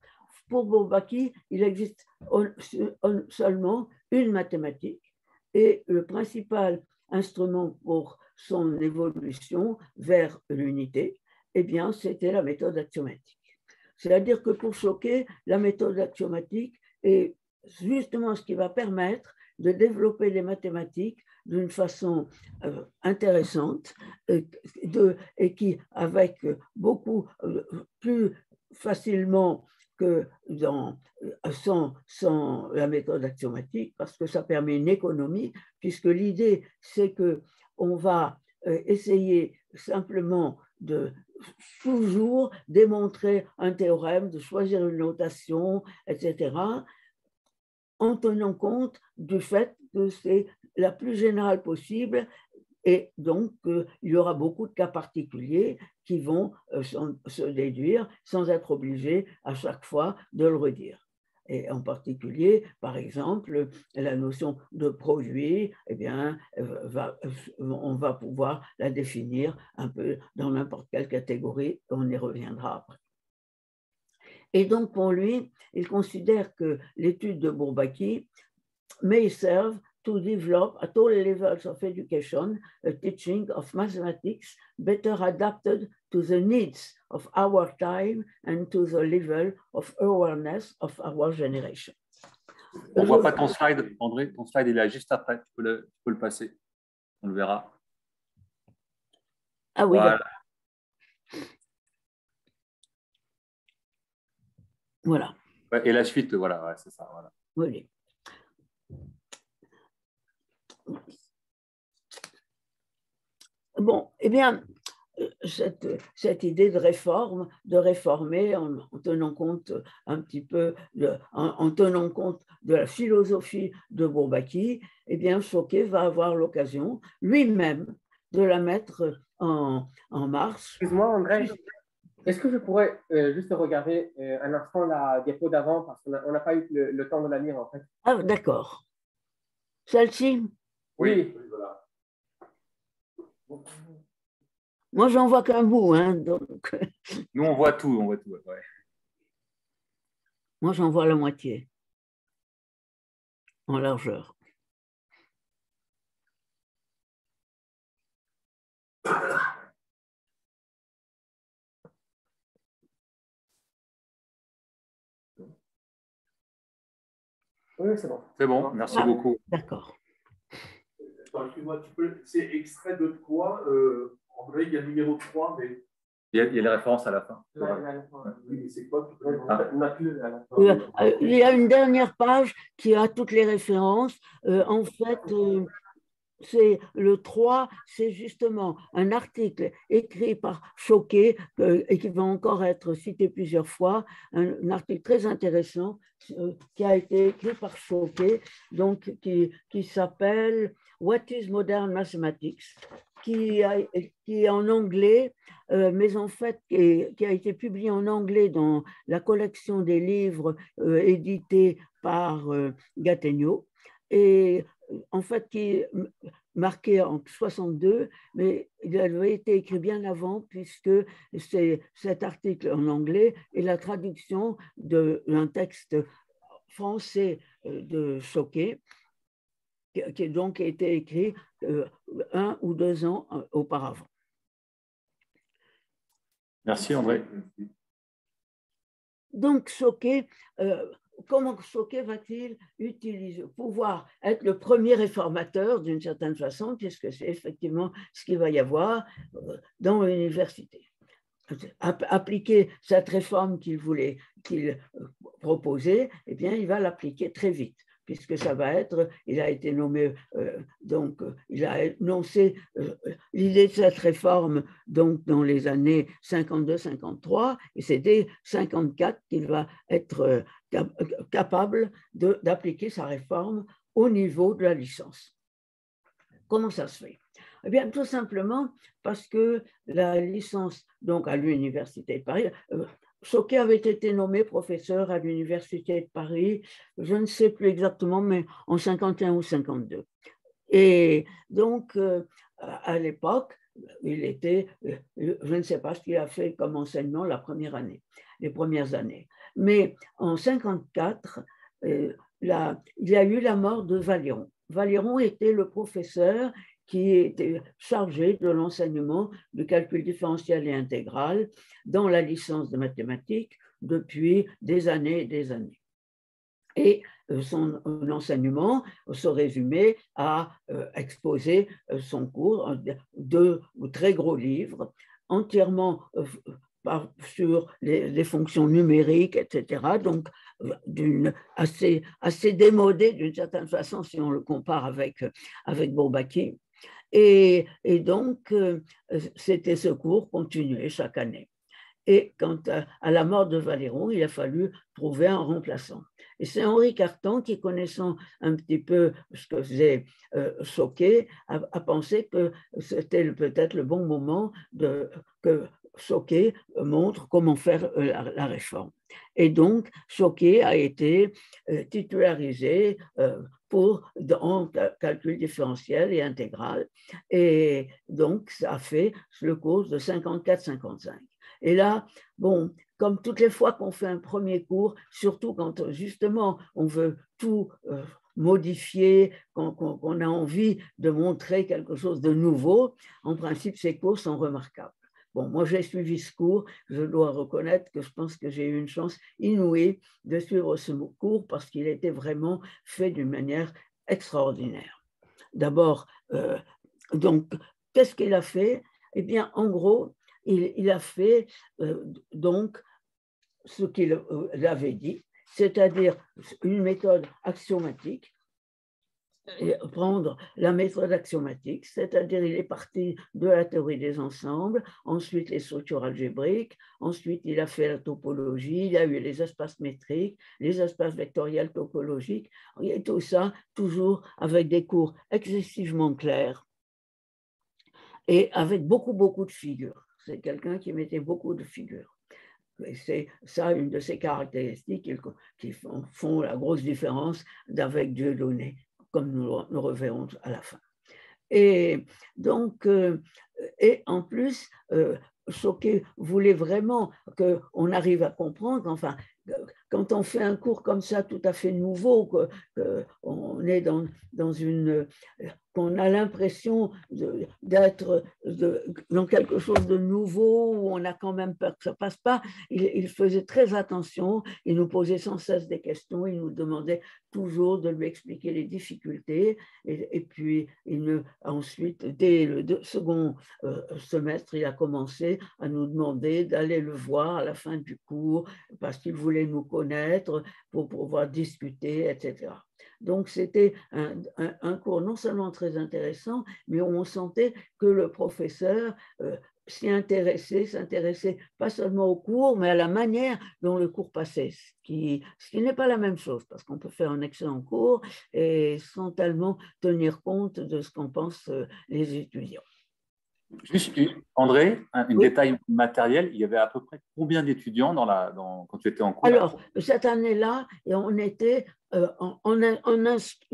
Pour Bourbaki, il existe seulement une mathématique et le principal instrument pour son évolution vers l'unité, eh bien, c'était la méthode axiomatique. C'est-à-dire que pour Choquet, la méthode axiomatique est justement ce qui va permettre de développer les mathématiques d'une façon intéressante et qui, avec beaucoup plus facilement que sans la méthode axiomatique, parce que ça permet une économie, puisque l'idée, c'est qu'on va essayer simplement de toujours démontrer un théorème, de choisir une notation, etc., en tenant compte du fait que c'est la plus générale possible et donc il y aura beaucoup de cas particuliers qui vont se déduire sans être obligés à chaque fois de le redire. Et en particulier, par exemple, la notion de produit, eh bien, on va pouvoir la définir un peu dans n'importe quelle catégorie, on y reviendra après. Et donc, pour lui, il considère que l'étude de Bourbaki may serve to develop at all levels of education a teaching of mathematics better adapted to the needs of our time and to the level of awareness of our generation. On ne voit pas ton slide, André. Ton slide, il est là juste après. Tu peux le passer. On le verra. Ah oui, voilà. Voilà. Ouais, et la suite, voilà, ouais, c'est ça. Voilà. Oui. Bon, eh bien, cette idée de réforme, de réformer en tenant compte un petit peu, en tenant compte de la philosophie de Bourbaki, eh bien, Choquet va avoir l'occasion lui-même de la mettre en marche. Excuse-moi, André. Est-ce que je pourrais juste regarder un instant la diapo d'avant parce qu'on n'a pas eu le temps de la lire en fait. Ah, d'accord. Celle-ci? Oui. Voilà. Moi, j'en vois qu'un bout, hein, donc. Nous, on voit tout, ouais. Moi, j'en vois la moitié en largeur. Oui, c'est bon. C'est bon, merci beaucoup. D'accord. Excuse-moi, c'est extrait de quoi André, il y a le numéro 3, mais. Il y a les références à la fin. Oui, mais c'est quoi Il y a une dernière page qui a toutes les références. En fait, c'est le 3, c'est justement un article écrit par Choquet et qui va encore être cité plusieurs fois, un article très intéressant qui a été écrit par Choquet, donc qui s'appelle What is Modern Mathematics? qui est en anglais, mais en fait qui a été publié en anglais dans la collection des livres édités par Gattegno, et en fait qui est marqué en 62, mais il avait été écrit bien avant, puisque c'est cet article en anglais est la traduction d'un texte français de Choquet, qui donc a été écrit 1 ou 2 ans auparavant. Merci André. Donc Choquet, comment Choquet va-t-il pouvoir être le premier réformateur d'une certaine façon, puisque c'est effectivement ce qu'il va y avoir dans l'université. Appliquer cette réforme qu'il proposait, eh bien, il va l'appliquer très vite, puisque ça va être, il a été nommé, il a énoncé l'idée de cette réforme donc, dans les années 52-53, et c'est dès 54 qu'il va être capable d'appliquer sa réforme au niveau de la licence. Comment ça se fait? Eh bien, tout simplement parce que la licence, donc à l'Université de Paris, Choquet avait été nommé professeur à l'Université de Paris, je ne sais plus exactement, mais en 51 ou 52. Et donc, à l'époque, il était, je ne sais pas ce qu'il a fait comme enseignement la première année, les premières années. Mais en 54, il y a eu la mort de Valéron. Valéron était le professeur qui était chargé de l'enseignement du calcul différentiel et intégral dans la licence de mathématiques depuis des années et des années. Et son enseignement se résumait à exposer son cours, 2 très gros livres, entièrement sur les fonctions numériques, etc. Donc, assez démodé d'une certaine façon si on le compare avec Bourbaki. Et donc, c'était ce cours continué chaque année. Et quant à la mort de Valéron, il a fallu trouver un remplaçant. Et c'est Henri Cartan qui, connaissant un petit peu ce que faisait Choquet, a pensé que c'était peut-être le bon moment que Choquet montre comment faire la réforme. Et donc, Choquet a été titularisé en calcul différentiel et intégral. Et donc, ça a fait le cours de 54-55. Et là, bon, comme toutes les fois qu'on fait un premier cours, surtout quand justement on veut tout modifier, qu'on a envie de montrer quelque chose de nouveau, en principe, ces cours sont remarquables. Bon, moi, j'ai suivi ce cours. Je dois reconnaître que je pense que j'ai eu une chance inouïe de suivre ce cours parce qu'il était vraiment fait d'une manière extraordinaire. D'abord, donc, qu'est-ce qu'il a fait? Eh bien, en gros, il a fait donc ce qu'il avait dit, c'est-à-dire une méthode axiomatique, et prendre la méthode axiomatique, c'est-à-dire il est parti de la théorie des ensembles, ensuite les structures algébriques, ensuite il a fait la topologie, il a eu les espaces métriques, les espaces vectoriels topologiques, et tout ça toujours avec des cours excessivement clairs et avec beaucoup de figures. C'est quelqu'un qui mettait beaucoup de figures. Et c'est ça une de ses caractéristiques qui font la grosse différence d'avec Dieudonné, comme nous le reverrons à la fin. Et donc, et en plus, Choquet voulait vraiment qu'on arrive à comprendre, enfin, quand on fait un cours comme ça tout à fait nouveau, qu'on est dans une... qu'on a l'impression d'être dans quelque chose de nouveau, où on a quand même peur que ça ne passe pas, il faisait très attention, il nous posait sans cesse des questions, il nous demandait toujours de lui expliquer les difficultés, et puis ensuite, dès le second semestre, il a commencé à nous demander d'aller le voir à la fin du cours, parce qu'il voulait nous connaître, pour pouvoir discuter, etc. Donc, c'était un cours non seulement très intéressant, mais on sentait que le professeur s'intéressait pas seulement au cours, mais à la manière dont le cours passait, ce qui n'est pas la même chose, parce qu'on peut faire un excellent cours et sans tellement tenir compte de ce qu'en pensent les étudiants. Juste, André, un détail matériel, il y avait à peu près combien d'étudiants quand tu étais en cours? Alors, cette année-là, on était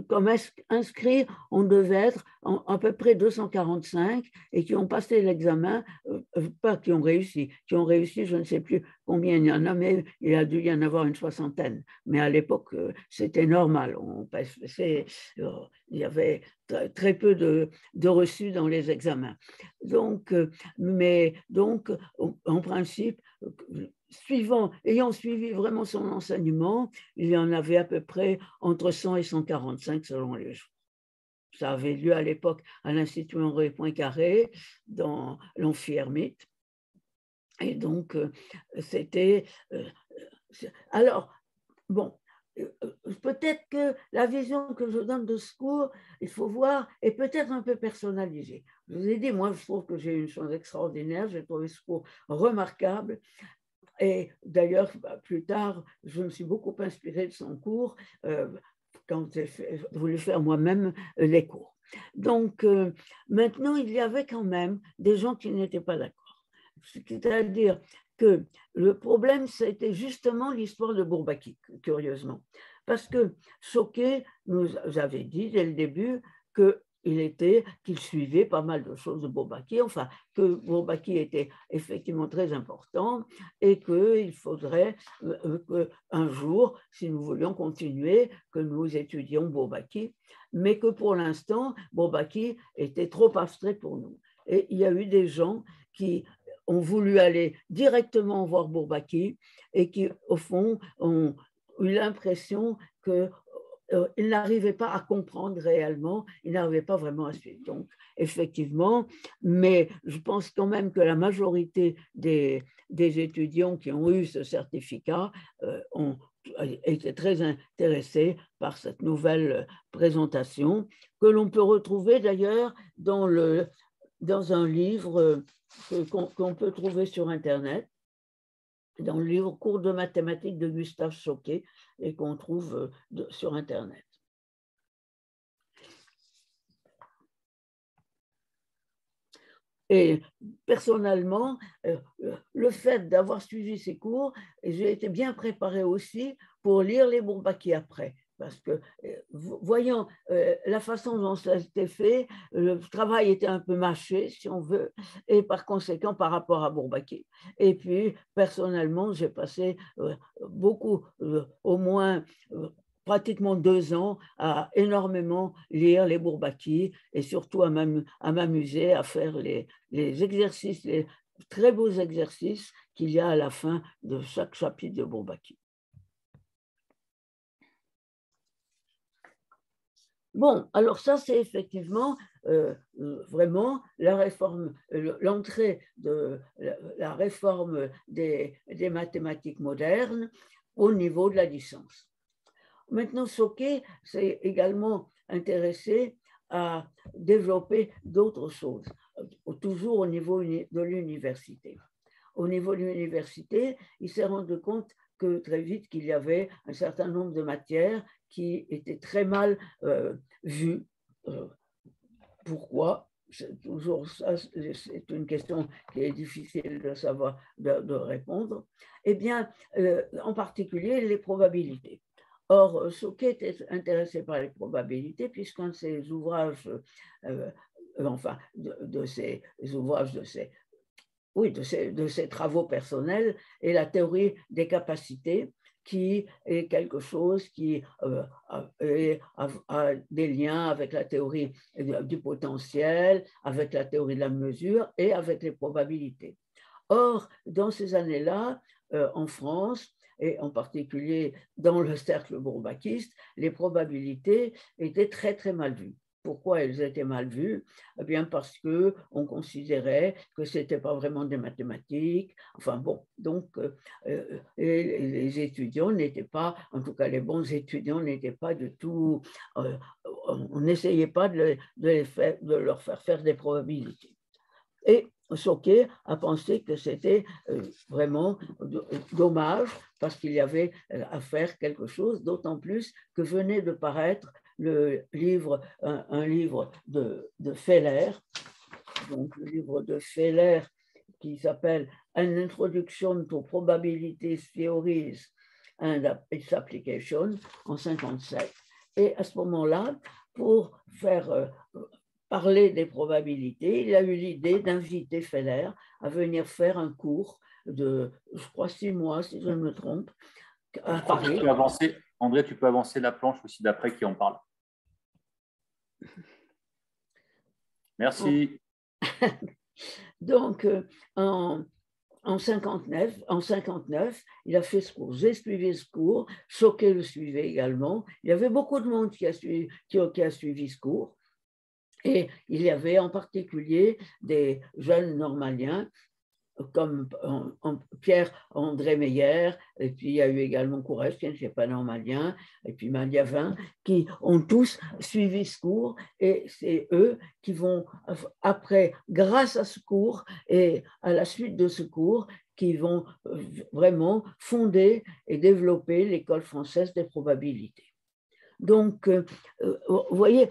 comme inscrits, on devait être à peu près 245 et qui ont passé l'examen, pas qui ont réussi, je ne sais plus combien il y en a, mais il a dû y en avoir une soixantaine. Mais à l'époque, c'était normal. Il y avait très peu de reçus dans les examens. Donc, en principe, ayant suivi vraiment son enseignement, il y en avait à peu près entre 100 et 145 selon les jours. Ça avait lieu à l'époque à l'Institut Henri Poincaré, dans l'amphi-Hermite. Et donc, c'était... alors, bon, peut-être que la vision que je donne de ce cours, il faut voir, est peut-être un peu personnalisée. Je vous ai dit, moi, je trouve que j'ai une chose extraordinaire, j'ai trouvé ce cours remarquable. Et d'ailleurs, plus tard, je me suis beaucoup inspirée de son cours quand j'ai voulu faire moi-même les cours. Donc, maintenant, il y avait quand même des gens qui n'étaient pas d'accord. C'est-à-dire que le problème, c'était justement l'histoire de Bourbaki, curieusement. Parce que Choquet nous avait dit dès le début qu'il suivait pas mal de choses de Bourbaki, enfin, que Bourbaki était effectivement très important et qu'il faudrait qu'un jour, si nous voulions continuer, que nous étudions Bourbaki, mais que pour l'instant, Bourbaki était trop abstrait pour nous. Et il y a eu des gens qui ont voulu aller directement voir Bourbaki et qui, au fond, ont eu l'impression que il n'arrivait pas à comprendre réellement, il n'arrivait pas vraiment à suivre. Donc, effectivement, mais je pense quand même que la majorité des étudiants qui ont eu ce certificat ont été très intéressés par cette nouvelle présentation que l'on peut retrouver d'ailleurs dans un livre qu'on peut trouver sur Internet, dans le livre Cours de mathématiques de Gustave Choquet et qu'on trouve sur Internet. Et personnellement, le fait d'avoir suivi ces cours, j'ai été bien préparée aussi pour lire les Bourbaki après. Parce que, voyant la façon dont ça a été fait, le travail était un peu mâché, si on veut, et par conséquent, par rapport à Bourbaki. Et puis, personnellement, j'ai passé beaucoup, au moins pratiquement 2 ans à énormément lire les Bourbaki et surtout à m'amuser à faire les exercices, les très beaux exercices qu'il y a à la fin de chaque chapitre de Bourbaki. Bon, alors ça, c'est effectivement vraiment la réforme, l'entrée de la réforme des mathématiques modernes au niveau de la licence. Maintenant, Choquet s'est également intéressé à développer d'autres choses, toujours au niveau de l'université. Au niveau de l'université, il s'est rendu compte que très vite qu'il y avait un certain nombre de matières qui étaient très mal vues. Pourquoi? Toujours ça, c'est une question qui est difficile de savoir, de répondre. Eh bien, en particulier, les probabilités. Or, Choquet était intéressé par les probabilités puisqu'un de ses ouvrages, de ses travaux personnels est la théorie des capacités, qui est quelque chose qui a des liens avec la théorie du potentiel, avec la théorie de la mesure et avec les probabilités. Or, dans ces années-là, en France, et en particulier dans le cercle bourbakiste, les probabilités étaient très, très mal vues. Pourquoi elles étaient mal vues? Eh bien, parce qu'on considérait que ce n'était pas vraiment des mathématiques. Enfin bon, donc les étudiants n'étaient pas, en tout cas les bons étudiants n'étaient pas du tout, on n'essayait pas de leur faire des probabilités. Et Choquet a pensé que c'était vraiment dommage parce qu'il y avait à faire quelque chose, d'autant plus que venait de paraître un livre de Feller donc le livre de Feller qui s'appelle An Introduction to Probability Theories and Its Application en 1957. Et à ce moment-là, pour faire parler des probabilités, il a eu l'idée d'inviter Feller à venir faire un cours de, je crois, 6 mois, si je ne me trompe, à Paris. André, tu peux avancer la planche aussi d'après qui en parle. Merci. Donc, en 59, il a fait ce cours. J'ai suivi ce cours, Choquet le suivait également. Il y avait beaucoup de monde qui a suivi ce cours. Et il y avait en particulier des jeunes normaliens comme Pierre-André Meyer, et puis il y a eu également Courrèges, qui n'était pas normalien, et puis Maliavin, qui ont tous suivi ce cours, et c'est eux qui vont, après, grâce à ce cours et à la suite de ce cours, qui vont vraiment fonder et développer l'école française des probabilités. Donc, vous voyez,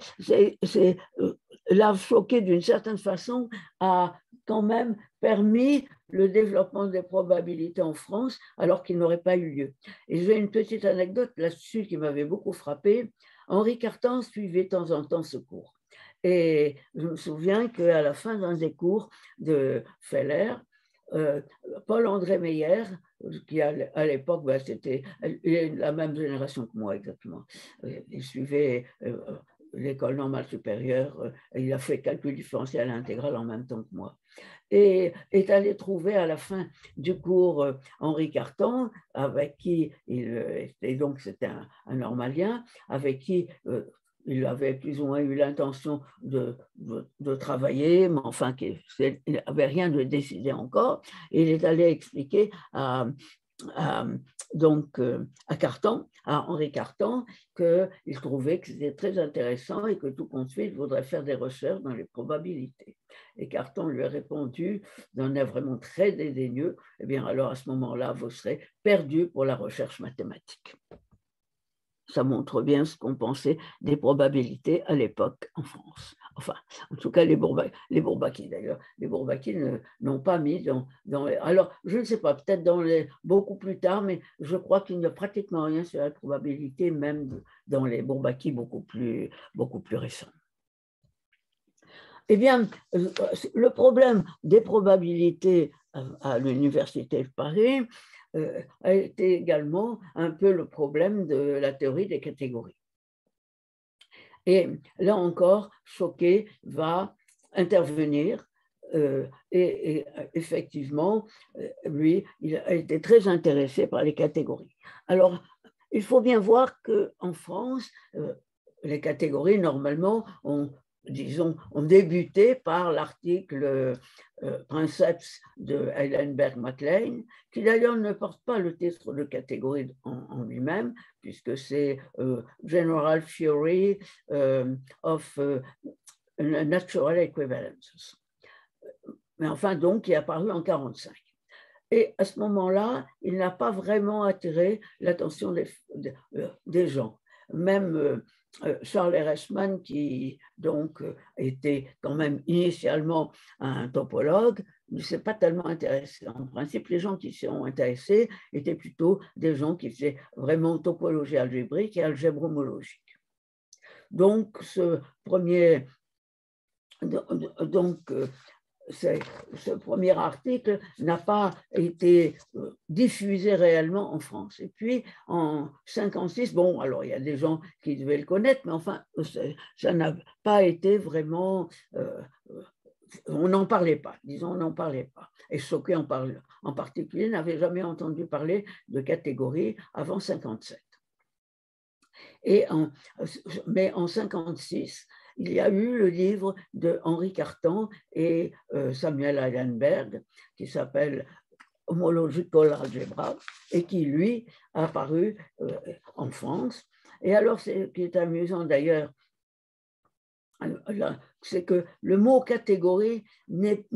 la Choquet, d'une certaine façon, a quand même permis le développement des probabilités en France, alors qu'il n'aurait pas eu lieu. Et j'ai une petite anecdote là-dessus qui m'avait beaucoup frappée. Henri Cartan suivait de temps en temps ce cours. Et je me souviens qu'à la fin d'un des cours de Feller, Paul-André Meyer, qui à l'époque, c'était la même génération que moi exactement, il suivait l'école normale supérieure, il a fait calcul différentiel intégral en même temps que moi, et est allé trouver à la fin du cours Henri Cartan, avec qui et donc c'était un normalien, avec qui il avait plus ou moins eu l'intention de travailler, mais enfin, il n'avait rien de décidé encore. Et il est allé expliquer à Cartan, à Henri Cartan, qu'il trouvait que c'était très intéressant et que tout compte fait, il voudrait faire des recherches dans les probabilités. Et Cartan lui a répondu d'un air vraiment très dédaigneux, eh bien alors à ce moment-là, vous serez perdu pour la recherche mathématique. Ça montre bien ce qu'on pensait des probabilités à l'époque en France. Enfin, en tout cas, les Bourbaki d'ailleurs. Les Bourbaki n'ont pas mis dans les... Alors, je ne sais pas, peut-être beaucoup plus tard, mais je crois qu'il n'y a pratiquement rien sur la probabilité, même dans les Bourbaki beaucoup plus récents. Eh bien, le problème des probabilités à l'Université de Paris a été également un peu le problème de la théorie des catégories. Et là encore, Choquet va intervenir et effectivement, lui, il a été très intéressé par les catégories. Alors, il faut bien voir qu'en France, les catégories, normalement, ont débuté par l'article Princeps de Eilenberg-MacLean, qui d'ailleurs ne porte pas le titre de catégorie en lui-même, puisque c'est General Theory of Natural Equivalences. Mais enfin, donc, il est apparu en 1945. Et à ce moment-là, il n'a pas vraiment attiré l'attention des gens. Même Charles Ehresmann, qui donc était quand même initialement un topologue, ne s'est pas tellement intéressé. En principe, les gens qui s'y sont intéressés étaient plutôt des gens qui faisaient vraiment topologie algébrique et algèbre homologique. Donc, ce premier article n'a pas été diffusé réellement en France. Et puis, en 1956, bon, alors il y a des gens qui devaient le connaître, mais enfin, ça n'a pas été vraiment... on n'en parlait pas, disons, on n'en parlait pas. Et Choquet en particulier n'avait jamais entendu parler de catégorie avant 1957. Mais en 1956, il y a eu le livre de Henri Cartan et Samuel Eilenberg qui s'appelle Homological Algebra et qui, lui, a apparu en France. Et alors, ce qui est amusant d'ailleurs, c'est que le mot catégorie n'est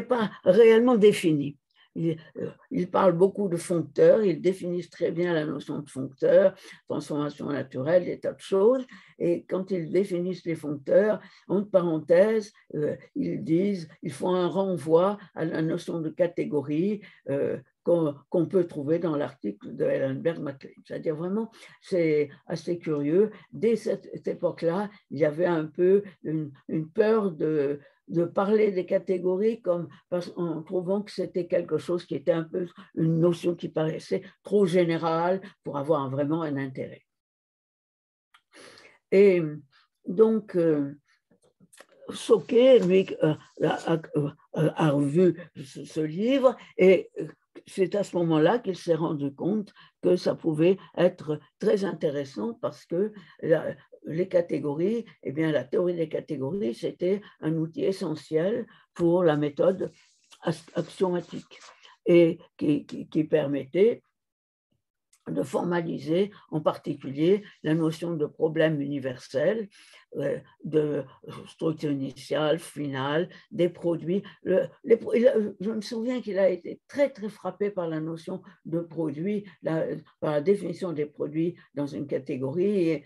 pas réellement défini. il parle beaucoup de foncteurs, ils définissent très bien la notion de foncteur, transformation naturelle, des tas de choses. Et quand ils définissent les foncteurs, entre parenthèses, ils font un renvoi à la notion de catégorie qu'on peut trouver dans l'article de Ellenberg-MacLean. C'est-à-dire vraiment, c'est assez curieux. Dès cette époque-là, il y avait un peu une peur de parler des catégories en trouvant que c'était quelque chose qui était un peu une notion qui paraissait trop générale pour avoir vraiment un intérêt. Et donc, Sauquet, lui, a revu ce livre et c'est à ce moment-là qu'il s'est rendu compte que ça pouvait être très intéressant parce que les catégories, eh bien, la théorie des catégories, c'était un outil essentiel pour la méthode axiomatique et qui permettait de formaliser en particulier la notion de problème universel, de structure initiale, finale, des produits. Je me souviens qu'il a été très, très frappé par la notion de produit, par la définition des produits dans une catégorie. Et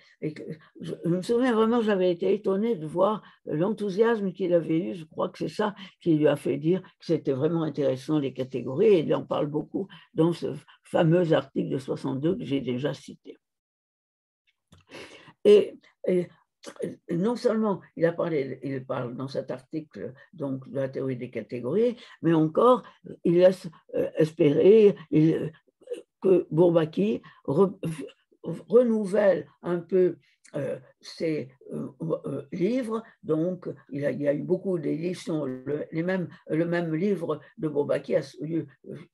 je me souviens vraiment, j'avais été étonnée de voir l'enthousiasme qu'il avait eu. Je crois que c'est ça qui lui a fait dire que c'était vraiment intéressant les catégories. Et il en parle beaucoup dans ce fameux article de 62 que j'ai déjà cité. Et non seulement il parle dans cet article donc, de la théorie des catégories, mais encore il laisse espérer que Bourbaki renouvelle un peu ses livres. Donc, il y a eu beaucoup d'éditions. Le même livre de Bourbaki a eu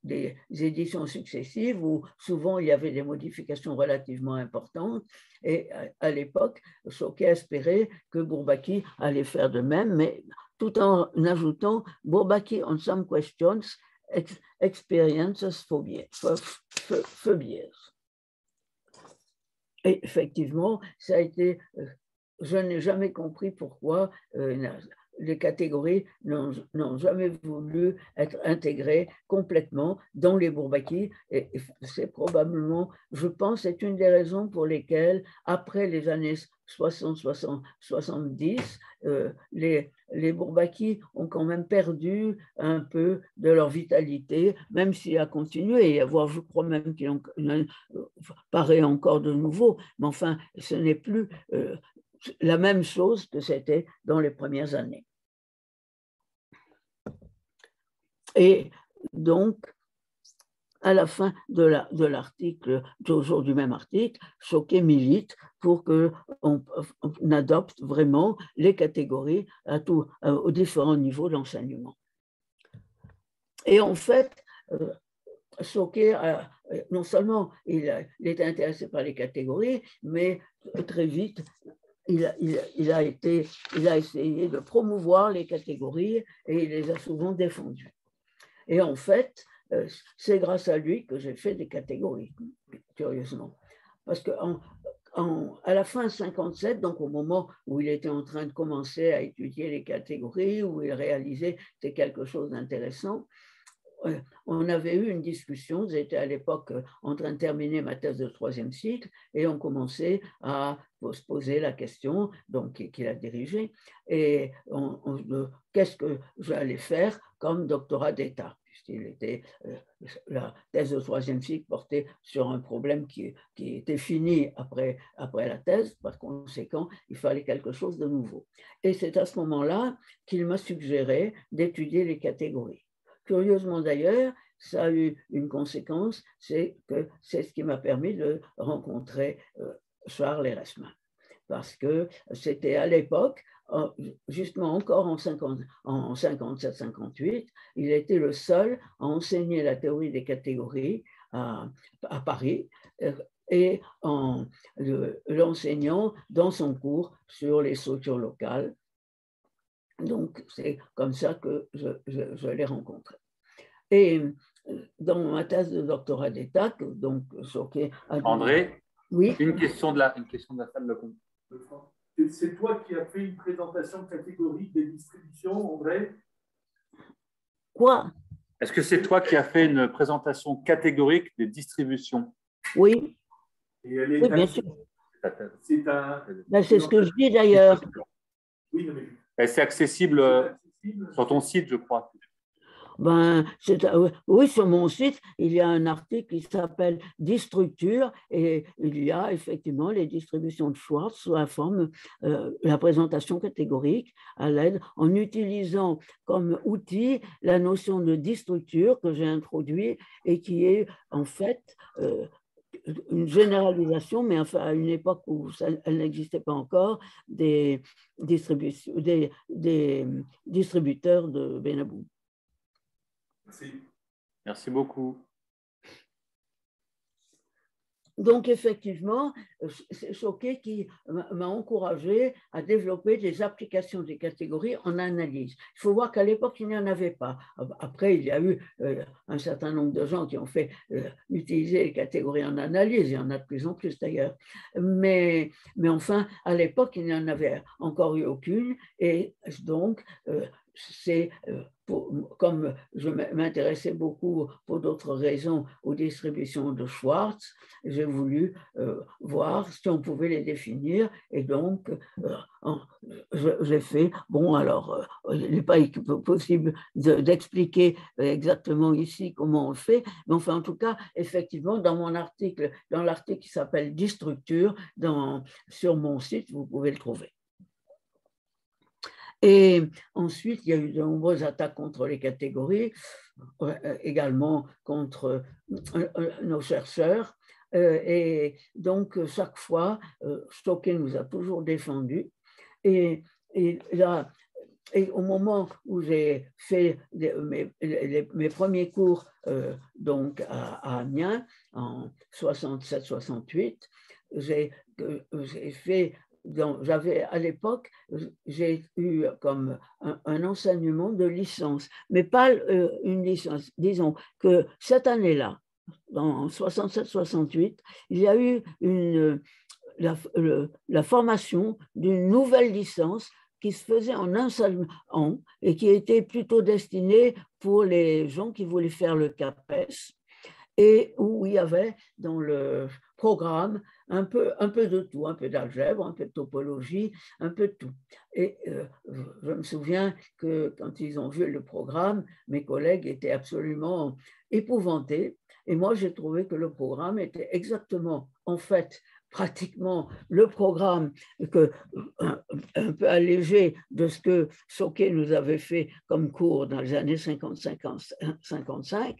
des éditions successives où souvent il y avait des modifications relativement importantes. Et à l'époque, Sauquet espérait que Bourbaki allait faire de même, mais tout en ajoutant Bourbaki on some questions, experiences phobias. Et effectivement, ça a été, je n'ai jamais compris pourquoi les catégories n'ont jamais voulu être intégrées complètement dans les Bourbaki. Et c'est probablement, je pense, c'est une des raisons pour lesquelles, après les années 60-70, les Bourbaki ont quand même perdu un peu de leur vitalité, même s'il a continué, je crois même qu'il paraît encore de nouveau, mais enfin, ce n'est plus la même chose que c'était dans les premières années. Et donc, à la fin de l'article, toujours du même article, Sauquet milite pour qu'on adopte vraiment les catégories aux différents niveaux d'enseignement. Et en fait, Sauquet, non seulement il était intéressé par les catégories, mais très vite, il a essayé de promouvoir les catégories et il les a souvent défendues. Et en fait, c'est grâce à lui que j'ai fait des catégories, curieusement. Parce qu'à la fin 57, donc au moment où il était en train de commencer à étudier les catégories, où il réalisait que c'était quelque chose d'intéressant, on avait eu une discussion, j'étais à l'époque en train de terminer ma thèse de 3e cycle et on commençait à se poser la question, donc qu'il a dirigée, et qu'est-ce que j'allais faire comme doctorat d'État, puisqu'il était, la thèse de 3e cycle portait sur un problème qui était fini après la thèse, par conséquent, il fallait quelque chose de nouveau. Et c'est à ce moment-là qu'il m'a suggéré d'étudier les catégories. Curieusement d'ailleurs, ça a eu une conséquence, c'est que c'est ce qui m'a permis de rencontrer Charles Eresman. Parce que c'était à l'époque, justement encore en 57-58, il était le seul à enseigner la théorie des catégories à Paris et en l'enseignant dans son cours sur les structures locales. Donc, c'est comme ça que je l'ai rencontré. Et dans ma thèse de doctorat d'État, donc Sauquet a dit... André, oui. Une question de la salle de compte. C'est toi qui as fait une présentation catégorique des distributions, André? Quoi? Est-ce que c'est toi qui as fait une présentation catégorique des distributions? Oui, Et elle est oui, bien sûr. C'est un. C'est ce que je dis d'ailleurs. Oui, mais. Et c'est accessible sur ton site, je crois. Ben, oui, sur mon site, il y a un article qui s'appelle Distructure et il y a effectivement les distributions de Schwartz sous la forme, la présentation catégorique à l'aide, en utilisant comme outil la notion de distructure que j'ai introduit et qui est en fait une généralisation, mais enfin à une époque où elle n'existait pas encore, des distributeurs de Benabou. Merci. Merci beaucoup. Donc, effectivement, c'est Choquet qui m'a encouragé à développer des applications des catégories en analyse. Il faut voir qu'à l'époque, il n'y en avait pas. Après, il y a eu un certain nombre de gens qui ont fait utiliser les catégories en analyse. Il y en a de plus en plus d'ailleurs. Mais enfin, à l'époque, il n'y en avait encore eu aucune. Et donc, c'est comme je m'intéressais beaucoup pour d'autres raisons aux distributions de Schwartz, j'ai voulu voir si on pouvait les définir et donc j'ai fait, bon alors il n'est pas possible d'expliquer exactement ici comment on le fait, mais enfin en tout cas effectivement dans mon article, dans l'article qui s'appelle Distructure, sur mon site, vous pouvez le trouver. Et ensuite, il y a eu de nombreuses attaques contre les catégories, également contre nos chercheurs. Et donc, chaque fois, Choquet nous a toujours défendus. Et là, et au moment où j'ai fait mes premiers cours donc à Amiens, en 67-68, j'ai fait. J'avais à l'époque, j'ai eu comme un enseignement de licence, mais pas une licence. Disons que cette année-là, en 67-68, il y a eu la formation d'une nouvelle licence qui se faisait en un seul an et qui était plutôt destinée pour les gens qui voulaient faire le CAPES et où il y avait dans le programme un peu de tout, un peu d'algèbre, un peu de topologie, un peu de tout. Et je me souviens que quand ils ont vu le programme, mes collègues étaient absolument épouvantés. Et moi, j'ai trouvé que le programme était exactement, en fait, pratiquement le programme un peu allégé de ce que Choquet nous avait fait comme cours dans les années 54-55,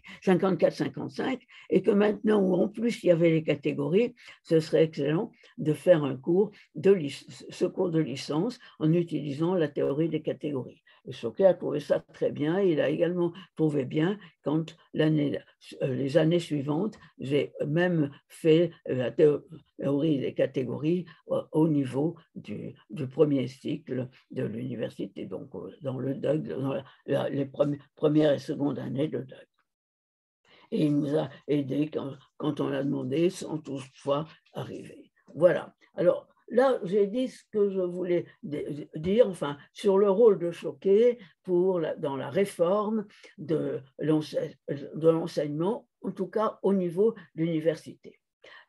et que maintenant, où en plus il y avait les catégories, ce serait excellent de faire un cours ce cours de licence en utilisant la théorie des catégories. Et Choquet a trouvé ça très bien. Il a également trouvé bien quand les années suivantes, j'ai même fait la théorie des catégories au niveau du premier cycle de l'université, donc dans le DUG, dans les premières et secondes années de DUG. Et il nous a aidés quand on l'a demandé sans toutefois arriver. Voilà. Alors, là, j'ai dit ce que je voulais dire, enfin, sur le rôle de Choquet dans la réforme de l'enseignement, en tout cas au niveau de l'université.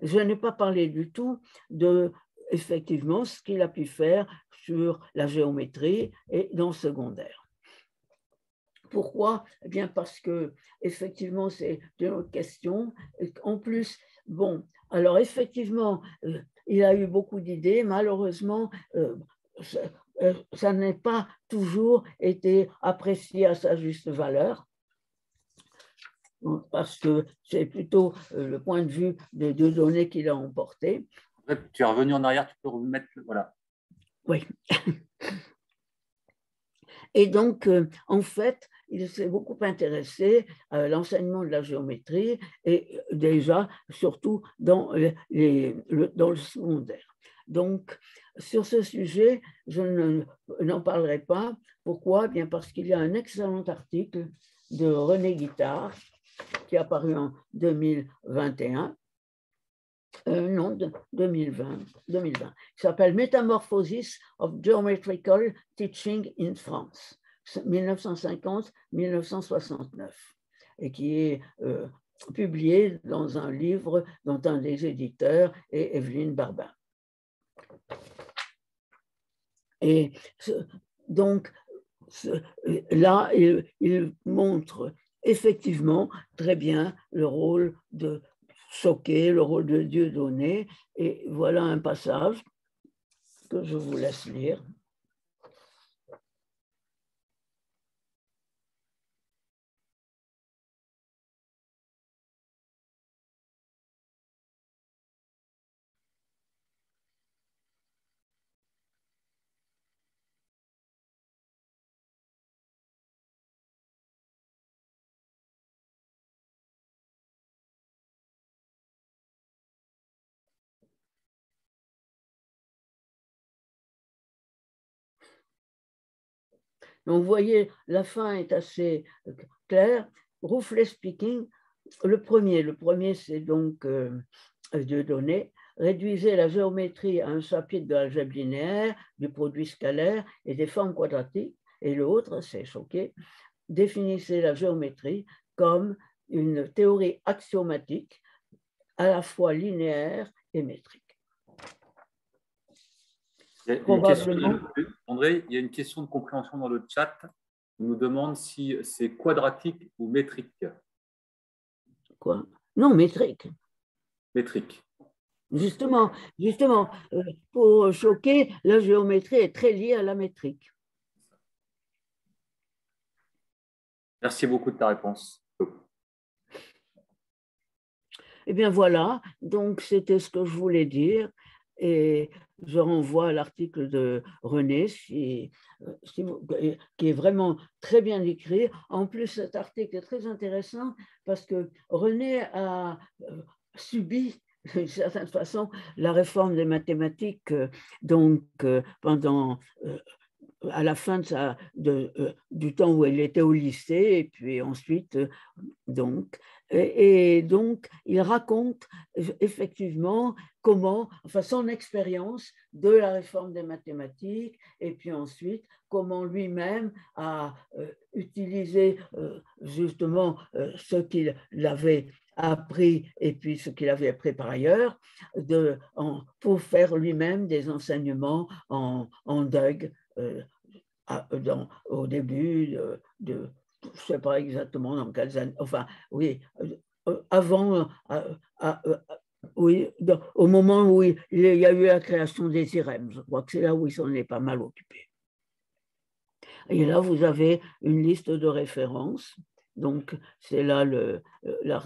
Je n'ai pas parlé du tout de, effectivement, ce qu'il a pu faire sur la géométrie et dans le secondaire. Pourquoi? Eh bien, parce que, effectivement, c'est une autre question. En plus, bon, alors effectivement, il a eu beaucoup d'idées. Malheureusement, ça n'a pas toujours été apprécié à sa juste valeur, parce que c'est plutôt le point de vue des deux données qu'il a emporté. En fait, tu es revenu en arrière, tu peux remettre, voilà. Oui. Et donc, en fait, il s'est beaucoup intéressé à l'enseignement de la géométrie et déjà, surtout dans le secondaire. Donc, sur ce sujet, je n'en parlerai pas. Pourquoi? Bien parce qu'il y a un excellent article de René Guittard qui est apparu en 2021. Non, 2020, qui s'appelle Metamorphosis of Geometrical Teaching in France, 1950-1969. et qui est publié dans un livre dont un des éditeurs est Evelyne Barbin. Et donc, là, il montre effectivement très bien le rôle de Choquet, le rôle de Dieudonné. Et voilà un passage que je vous laisse lire. Donc, vous voyez, la fin est assez claire. Roughly speaking, le premier c'est donc Dieudonné, réduisez la géométrie à un chapitre de l'algèbre linéaire, du produit scalaire et des formes quadratiques. Et l'autre, c'est Choquet, définissez la géométrie comme une théorie axiomatique à la fois linéaire et métrique. André, il y a une question de compréhension dans le chat. On nous demande si c'est quadratique ou métrique. Quoi? Non, métrique. Métrique. Justement, pour Choquet, la géométrie est très liée à la métrique. Merci beaucoup de ta réponse. Eh bien voilà, donc c'était ce que je voulais dire. Et je renvoie à l'article de René, qui est vraiment très bien écrit. En plus, cet article est très intéressant parce que René a subi, d'une certaine façon, la réforme des mathématiques pendant à la fin du temps où elle était au lycée, et puis ensuite, donc, il raconte effectivement comment, enfin son expérience de la réforme des mathématiques, et puis ensuite comment lui-même a utilisé justement ce qu'il avait appris et puis ce qu'il avait appris par ailleurs pour faire lui-même des enseignements en DUG au début je ne sais pas exactement dans quelles années, enfin oui, avant, oui, au moment où il y a eu la création des IREM, je crois que c'est là où il s'en est pas mal occupé. Et là, vous avez une liste de références. Donc, c'est là le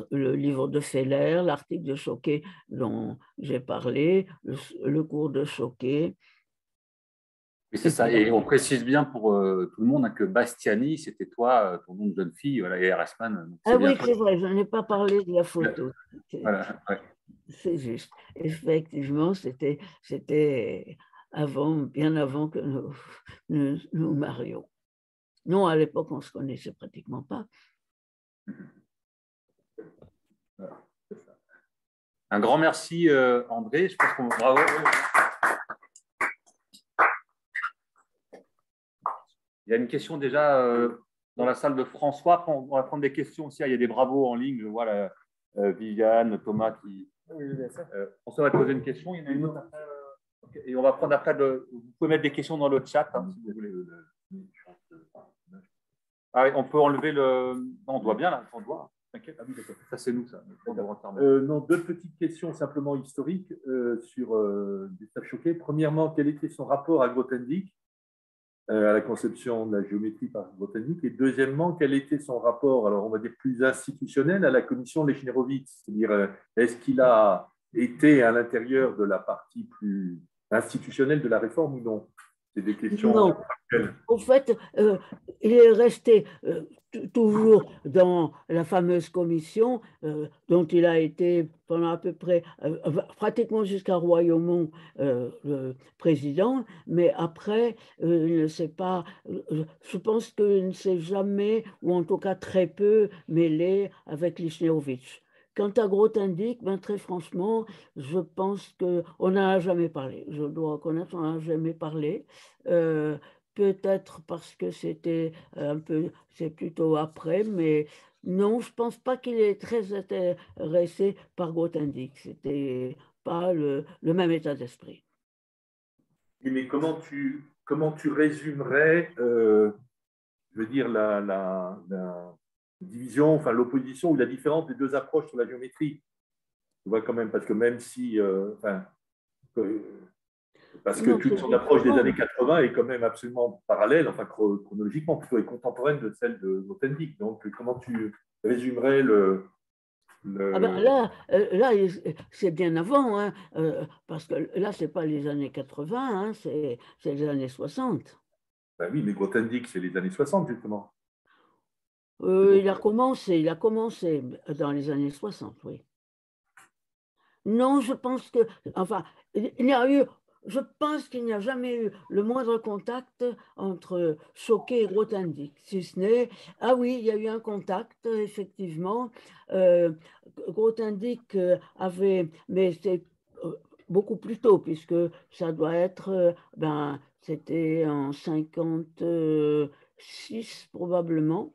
livre de Feller, l'article de Choquet dont j'ai parlé, le cours de Choquet. Oui, c'est ça. Et on précise bien pour tout le monde que Bastiani, c'était toi, ton nom de jeune fille, voilà, et Erasman. Ah oui, c'est vrai, je n'ai pas parlé de la photo. Voilà, ouais. C'est juste. Effectivement, c'était bien avant que nous marions. Non, à l'époque, on ne se connaissait pratiquement pas. Voilà, un grand merci, André. Je pense qu'on bravo. Il y a une question déjà dans la salle de François. On va prendre des questions aussi. Il y a des bravos en ligne. Je vois Viviane, Thomas qui. François va te poser une question. Il y en a une autre. Okay. Et on va prendre après. Vous pouvez mettre des questions dans le chat si vous voulez. Ah oui, on peut enlever le. Non, on doit bien là. On doit. T'inquiète. Ah oui, d'accord. Ça, c'est nous, ça. Non, deux petites questions simplement historiques sur Gustave Choquet. Premièrement, quel était son rapport à Grothendieck, à la conception de la géométrie par Grothendieck, et deuxièmement, quel était son rapport, alors on va dire plus institutionnel, à la commission Lechner-Hovitz, c'est-à-dire est-ce qu'il a été à l'intérieur de la partie plus institutionnelle de la réforme ou non? C'est des questions. Non. En fait, il est resté toujours dans la fameuse commission dont il a été pendant à peu près, pratiquement jusqu'à Royaumont, le président, mais après, il ne s'est pas, je pense qu'il ne s'est jamais, ou en tout cas très peu, mêlé avec Lechner-Hovitz. Quant à Grothendieck, ben, très franchement, je pense qu'on n'en a jamais parlé. Je dois reconnaître qu'on n'en a jamais parlé. Peut-être parce que c'était un peu, c'est plutôt après, mais Non, je ne pense pas qu'il est très intéressé par Grothendieck. C'était pas le même état d'esprit. Mais comment tu résumerais, je veux dire, la division, enfin l'opposition ou la différence des deux approches sur la géométrie? Tu vois quand même, parce que même si, parce que Non, toute c'est son approche des différent. années 80 est quand même absolument parallèle, enfin chronologiquement plutôt, et contemporaine de celle de Grothendieck. Donc, comment tu résumerais Ah ben là c'est bien avant, hein, parce que là, ce n'est pas les années 80, hein, c'est les années 60. Ben oui, mais Grothendieck, c'est les années 60, justement. Il a commencé dans les années 60, oui. Non, je pense que, enfin, il y a eu, je pense qu'il n'y a jamais eu le moindre contact entre Choquet et Grothendieck, si ce n'est, ah oui, il y a eu un contact, effectivement. Grothendieck avait, mais c'est beaucoup plus tôt, puisque ça doit être, c'était en 56 probablement.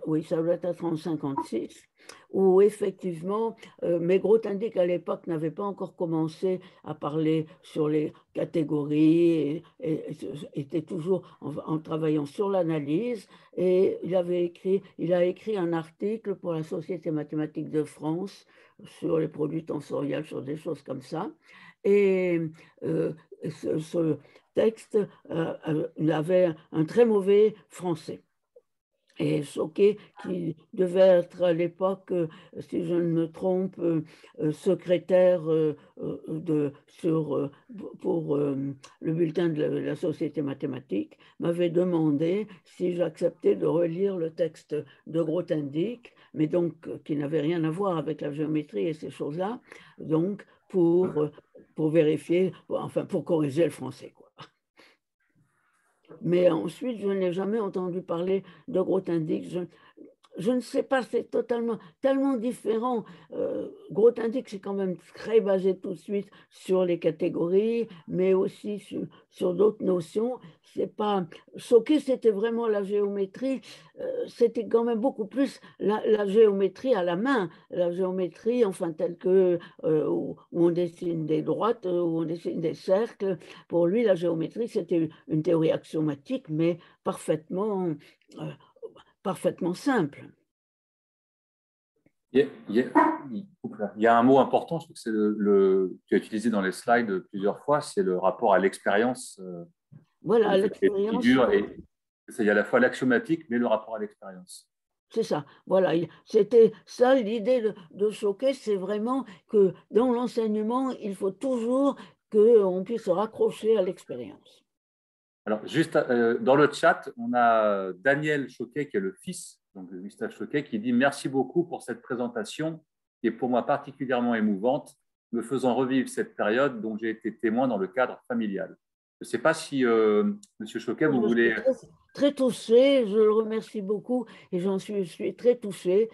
Oui, ça doit être en 56, où effectivement, mais Grothendieck à l'époque n'avait pas encore commencé à parler sur les catégories et était toujours en travaillant sur l'analyse. Et il a écrit un article pour la Société mathématique de France sur les produits tensoriels, sur des choses comme ça. Et ce texte avait un très mauvais français. Et Choquet, qui devait être à l'époque, si je ne me trompe, secrétaire pour le bulletin de la Société mathématique, m'avait demandé si j'acceptais de relire le texte de Grothendieck, mais donc qui n'avait rien à voir avec la géométrie et ces choses-là, donc pour vérifier, enfin pour corriger le français, quoi. Mais ensuite, je n'ai jamais entendu parler de Grothendieck. Je ne sais pas, c'est tellement différent. Grothendieck, c'est quand même très basé tout de suite sur les catégories, mais aussi sur d'autres notions. C'est pas Choquet, c'était vraiment la géométrie. C'était quand même beaucoup plus la géométrie à la main, la géométrie, enfin telle que où on dessine des droites, où on dessine des cercles. Pour lui, la géométrie, c'était une théorie axiomatique, mais euh, parfaitement simple. Il y a un mot important, je trouve que c'est tu as utilisé dans les slides plusieurs fois, c'est le rapport à l'expérience. Voilà, l'expérience. Il y a à la fois l'axiomatique, mais le rapport à l'expérience. C'est ça, voilà. C'était ça l'idée de Choquet, c'est vraiment que dans l'enseignement, il faut toujours qu'on puisse se raccrocher à l'expérience. Alors, juste dans le chat, on a Daniel Choquet, qui est le fils donc, de Gustave Choquet, qui dit « Merci beaucoup pour cette présentation qui est pour moi particulièrement émouvante, me faisant revivre cette période dont j'ai été témoin dans le cadre familial. » Je ne sais pas si, M. Choquet, vous voulez… Très touchée, je le remercie beaucoup et je suis très touchée.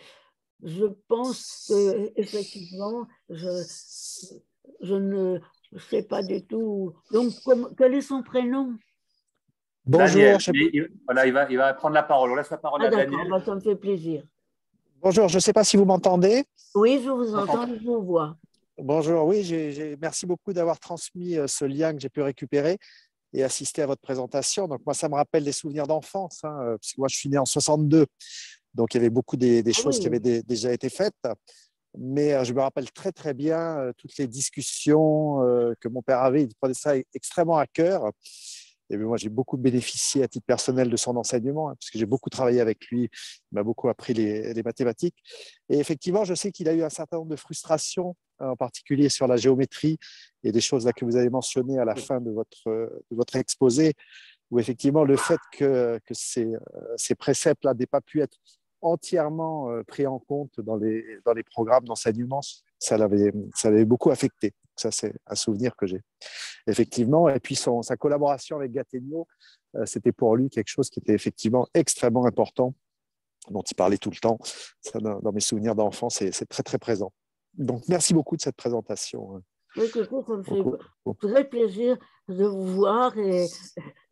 Je pense qu'effectivement, je ne sais pas du tout. Donc, quel est son prénom? Bonjour. Daniel, il va prendre la parole. On laisse la parole à Daniel. D'accord, ça me fait plaisir. Bonjour, je ne sais pas si vous m'entendez. Oui, je vous entends, je vous vois. Bonjour, oui, merci beaucoup d'avoir transmis ce lien que j'ai pu récupérer et assister à votre présentation. Donc moi, ça me rappelle des souvenirs d'enfance, hein, parce que moi, je suis né en 62, donc il y avait beaucoup des choses qui avaient déjà été faites. Mais je me rappelle très, très bien toutes les discussions que mon père avait. Il prenait ça extrêmement à cœur. Et moi, j'ai beaucoup bénéficié à titre personnel de son enseignement, hein, parce que j'ai beaucoup travaillé avec lui. Il m'a beaucoup appris les mathématiques. Et effectivement, je sais qu'il a eu un certain nombre de frustrations, en particulier sur la géométrie et des choses là que vous avez mentionnées à la fin de votre exposé, où effectivement, le fait que ces préceptes-là n'aient pas pu être entièrement pris en compte dans les programmes d'enseignement, ça l'avait beaucoup affecté. Ça, c'est un souvenir que j'ai, effectivement. Et puis, sa collaboration avec Gattegno, c'était pour lui quelque chose qui était effectivement extrêmement important, dont il parlait tout le temps. Ça, dans mes souvenirs d'enfance, c'est très, très présent. Donc, merci beaucoup de cette présentation. Oui, écoutez, ça me fait très plaisir de vous voir et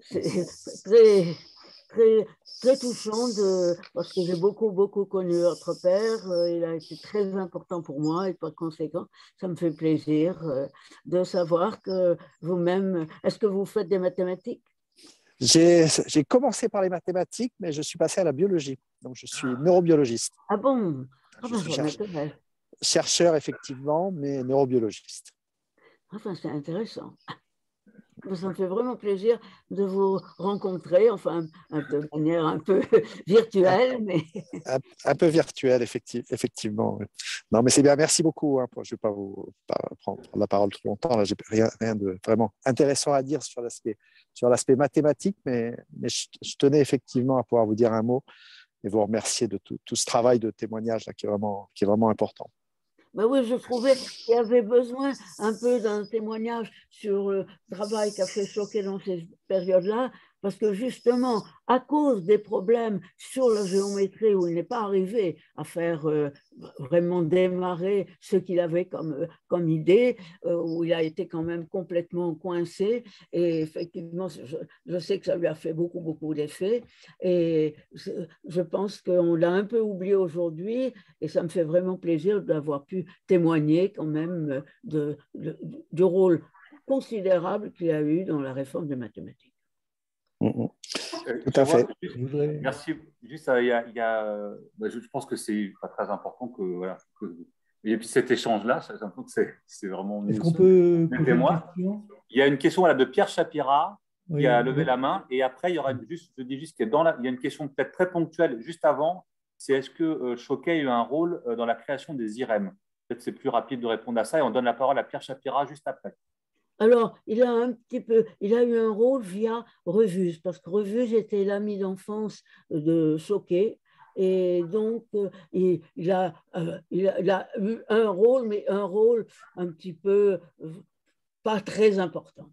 c'est très touchant parce que j'ai beaucoup connu votre père. Il a été très important pour moi et par conséquent, ça me fait plaisir de savoir que vous-même, est-ce que vous faites des mathématiques? J'ai commencé par les mathématiques, mais je suis passé à la biologie. Donc, je suis neurobiologiste. Ah bon? Ah Je ben, suis ça m'intéresse. chercheur, effectivement, mais neurobiologiste. Enfin, c'est intéressant. Ça me fait vraiment plaisir de vous rencontrer, enfin, de manière un peu virtuelle, mais… Un peu virtuel, effectivement. Oui. Non, mais c'est bien. Merci beaucoup. Hein, je ne vais pas vous prendre la parole trop longtemps. Là, j'ai rien de vraiment intéressant à dire sur l'aspect mathématique, mais je tenais effectivement à pouvoir vous dire un mot et vous remercier de tout ce travail de témoignage là, qui est vraiment important. Ben oui, je trouvais qu'il y avait besoin un peu d'un témoignage sur le travail qu'a fait Choquet dans ces périodes-là, parce que justement, à cause des problèmes sur la géométrie, où il n'est pas arrivé à faire vraiment démarrer ce qu'il avait comme idée, où il a été quand même complètement coincé, et effectivement, je sais que ça lui a fait beaucoup d'effet, et je pense qu'on l'a un peu oublié aujourd'hui, et ça me fait vraiment plaisir d'avoir pu témoigner quand même du rôle considérable qu'il a eu dans la réforme des mathématiques. Tout à fait. Merci. Juste, je pense que c'est pas très important que voilà. Et puis cet échange-là, c'est vraiment. Est-ce qu'on peut poser une témoins. question? Il y a une question là, de Pierre Chapira qui a levé Oui. la main, et après il y aura je dis juste qu'il y a une question peut-être très ponctuelle juste avant. C'est est-ce que Choquet a eu un rôle dans la création des IREM? Peut-être c'est plus rapide de répondre à ça, et on donne la parole à Pierre Chapira juste après. Alors, il a eu un rôle via Revuse, parce que Revuse était l'ami d'enfance de Choquet, et donc il a eu un rôle, mais un rôle un petit peu pas très important.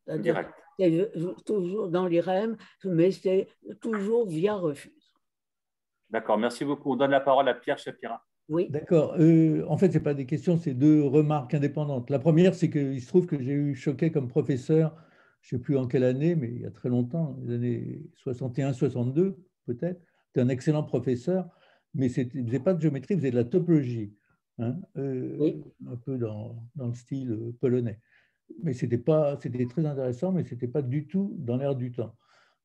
Direct. C'est toujours dans l'IREM, mais c'est toujours via Revuse. D'accord, merci beaucoup. On donne la parole à Pierre Chapira. Oui. D'accord. En fait, ce n'est pas des questions, c'est deux remarques indépendantes. La première, c'est qu'il se trouve que j'ai eu Choquet comme professeur, je ne sais plus en quelle année, mais il y a très longtemps, les années 61, 62 peut-être. C'était un excellent professeur, mais il ne faisait pas de géométrie, il faisait de la topologie, hein, Oui. un peu dans le style polonais. Mais c'était très intéressant, mais ce n'était pas du tout dans l'air du temps,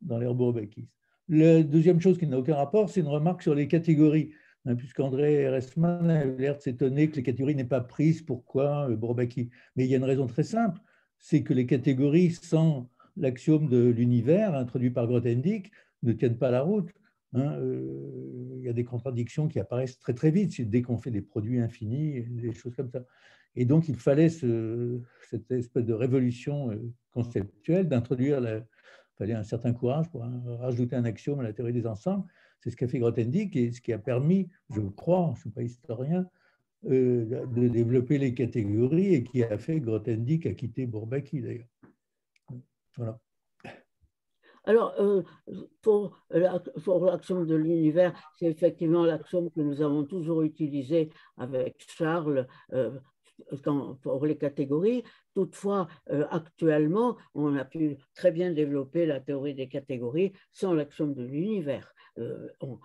dans l'air bourbakiste. La deuxième chose qui n'a aucun rapport, c'est une remarque sur les catégories. Puisqu'André Ressman a l'air de s'étonner que les catégories n'aient pas prises, pourquoi Bourbaki? Mais il y a une raison très simple, c'est que les catégories sans l'axiome de l'univers introduit par Grothendieck ne tiennent pas la route. Il y a des contradictions qui apparaissent très vite dès qu'on fait des produits infinis, des choses comme ça. Et donc il fallait cette espèce de révolution conceptuelle d'introduire, il fallait un certain courage pour rajouter un axiome à la théorie des ensembles. C'est ce qu'a fait Grothendieck et ce qui a permis, je crois, je ne suis pas historien, de développer les catégories et qui a fait Grothendieck a quitté Bourbaki d'ailleurs. Voilà. Alors, pour l'axiome de l'univers, c'est effectivement l'axiome que nous avons toujours utilisé avec Charles pour les catégories. Toutefois, actuellement, on a pu très bien développer la théorie des catégories sans l'axiome de l'univers.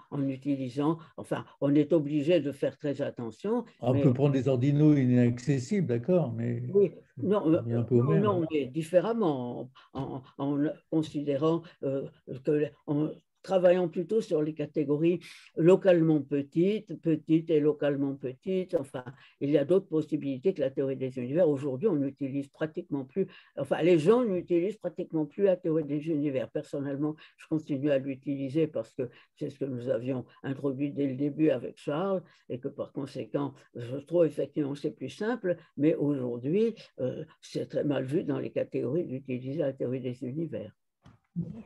En utilisant, enfin, on est obligé de faire très attention. On peut prendre des ordinaux inaccessibles, d'accord, mais oui, non, mais différemment, en considérant en travaillant plutôt sur les catégories localement petites et localement petites. Enfin, il y a d'autres possibilités que la théorie des univers. Aujourd'hui, on n'utilise pratiquement plus, enfin, les gens n'utilisent pratiquement plus la théorie des univers. Personnellement, je continue à l'utiliser parce que c'est ce que nous avions introduit dès le début avec Charles et que par conséquent, je trouve effectivement c'est plus simple, mais aujourd'hui, c'est très mal vu dans les catégories d'utiliser la théorie des univers.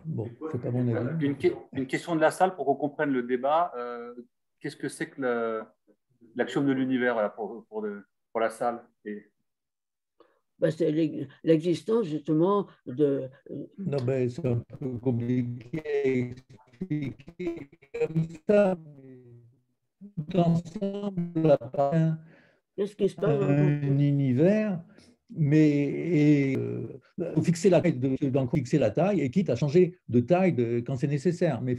Bon, c'est pas mon avis. Une question de la salle pour qu'on comprenne le débat. Qu'est-ce que c'est que l'axiome de l'univers pour la salle C'est l'existence justement de… Non, mais c'est un peu compliqué à expliquer comme ça. Tout ensemble appartient Qu'est-ce qui se passe un univers Mais fixer la taille, fixer la taille, et quitte à changer de taille quand c'est nécessaire. Mais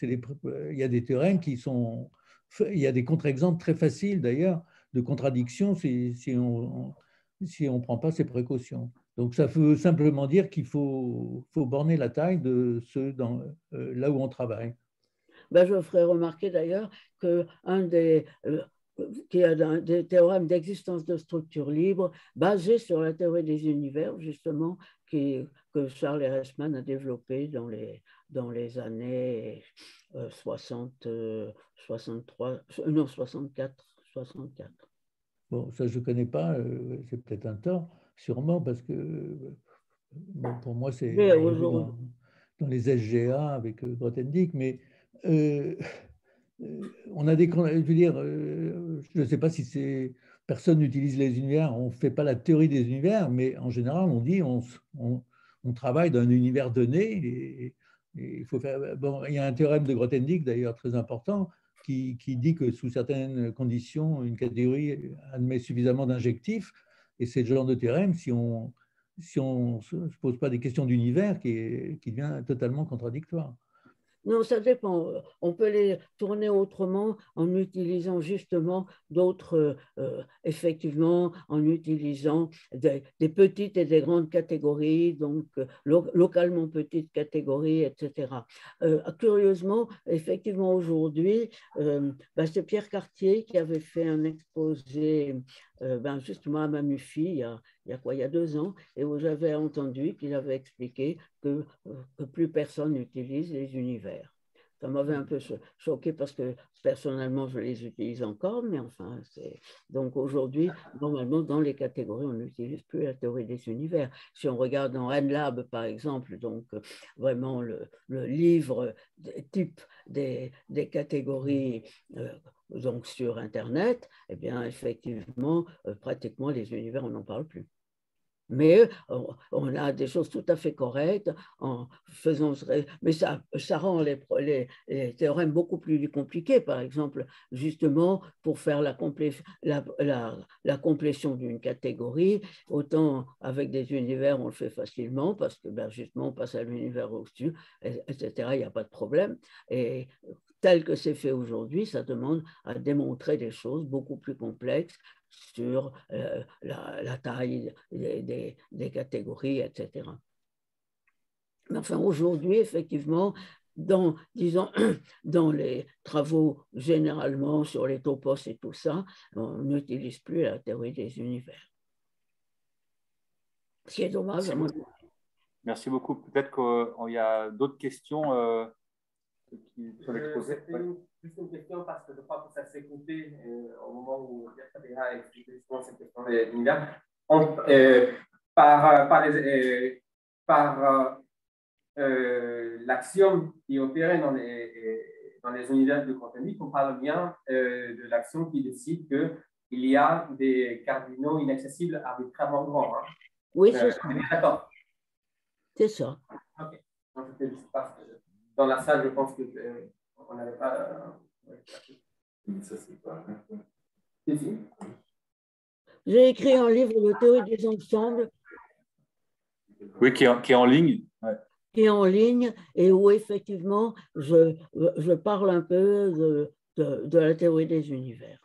il y a des théorèmes qui sont... Il y a des contre-exemples très faciles, d'ailleurs, de contradictions si on ne prend pas ces précautions. Donc, ça veut simplement dire qu'il faut borner la taille de ceux là où on travaille. Ben, je ferai remarquer d'ailleurs qu'un des... qu'il y a des théorèmes d'existence de structures libres basés sur la théorie des univers, justement, que Charles Ehresmann a développé dans les années 64. Bon, ça, je ne connais pas, c'est peut-être un tort, sûrement, parce que bon, pour moi, c'est dans les SGA avec Grothendieck, mais on a je veux dire, je ne sais pas si personne n'utilise les univers, on ne fait pas la théorie des univers, mais en général, on dit on travaille dans un univers donné et il faut faire. Bon, il y a un théorème de Grothendieck d'ailleurs très important qui dit que sous certaines conditions, une catégorie admet suffisamment d'injectifs, et c'est le genre de théorème si on ne se pose pas des questions d'univers qui devient totalement contradictoire. Non, ça dépend. On peut les tourner autrement en utilisant justement d'autres, effectivement, en utilisant des petites et des grandes catégories, donc localement petites catégories, etc. Curieusement, effectivement, aujourd'hui, c'est Pierre Cartier qui avait fait un exposé justement à Mamufi il y a 2 ans, et où j'avais entendu qu'il avait expliqué que plus personne n'utilise les univers. Ça m'avait un peu choqué parce que personnellement, je les utilise encore, mais enfin, donc aujourd'hui, normalement, dans les catégories, on n'utilise plus la théorie des univers. Si on regarde dans NLab, par exemple, donc vraiment le livre type des catégories donc sur Internet, eh bien, effectivement, pratiquement les univers, on n'en parle plus. Mais on a des choses tout à fait correctes en faisant, mais ça rend les théorèmes beaucoup plus compliqués. Par exemple, justement, pour faire la complétion d'une catégorie, autant avec des univers, on le fait facilement parce que justement, on passe à l'univers au-dessus, etc. Il n'y a pas de problème. Et tel que c'est fait aujourd'hui, ça demande à démontrer des choses beaucoup plus complexes sur la taille des catégories, etc. Mais enfin, aujourd'hui, effectivement, disons, dans les travaux généralement sur les topos et tout ça, on n'utilise plus la théorie des univers. Ce qui est dommage. Merci beaucoup. Peut-être qu'il y a d'autres questions sur l'exposé. Juste une question, parce que je crois que ça s'est coupé au moment où Pierre a expliqué justement cette question des univers. Par l'axiome qui est opéré dans les univers de Grothendieck, on parle bien de l'axiome qui décide qu'il y a des cardinaux inaccessibles arbitrairement grands. Hein. Oui, c'est ça. D'accord. C'est ça. Ok. Dans la salle, je pense qu'on n'avait pas. Ça, c'est pas. J'ai écrit un livre de théorie des ensembles. Oui, qui est en ligne. Ouais. Qui est en ligne et où effectivement je parle un peu de la théorie des univers.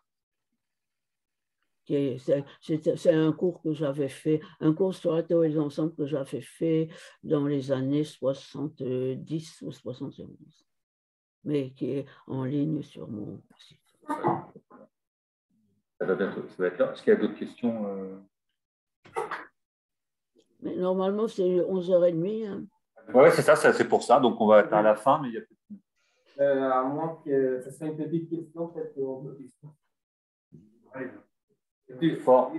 C'est un cours que j'avais fait, un cours sur la théorie des ensembles que j'avais fait dans les années 70 ou 71, mais qui est en ligne sur mon site. Ça va bientôt, ça va être là. Est-ce qu'il y a d'autres questions Mais normalement, c'est 11h30. Hein. Oui, c'est ça, c'est pour ça. Donc, on va être à la fin, mais il y a peut-être... à moins que ce soit une petite question, peut-être qu'on peut Il faut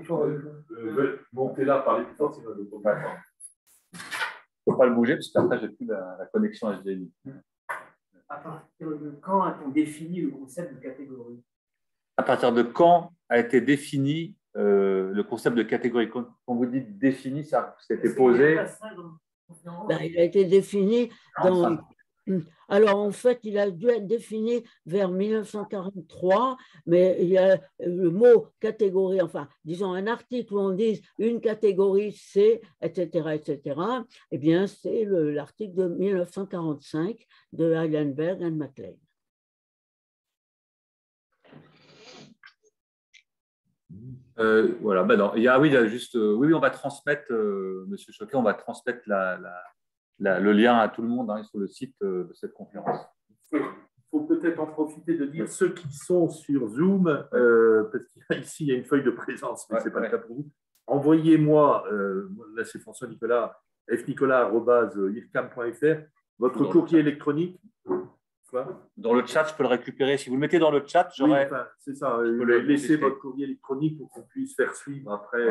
monter là, parler plus fort, sinon je ne peux pas. Il ne faut pas le bouger, parce qu'après, je n'ai plus la connexion HDMI. À partir de quand a-t-on défini le concept de catégorie? À partir de quand a été défini le concept de catégorie? Quand vous dites défini, ça a été posé. Il a été défini Alors, en fait, il a dû être défini vers 1943, mais il y a le mot catégorie, enfin, disons un article où on dit une catégorie C, etc., eh bien, c'est l'article de 1945 de Heilenberg et MacLean. Voilà, bah non, il y a, oui, il y a juste, oui, on va transmettre, Monsieur Choquet, on va transmettre le lien à tout le monde, hein, sur le site de cette conférence. Il faut peut-être en profiter de dire ceux qui sont sur Zoom, parce qu'ici il y a une feuille de présence, mais ce n'est pas le cas pour vous. Envoyez-moi, là c'est François Nicolas, fnicolas@ircam.fr, votre courrier électronique. Dans le chat, je peux le récupérer. Si vous le mettez dans le chat, j'aurai. Oui, enfin, c'est ça. Laissez votre courrier électronique pour qu'on puisse faire suivre après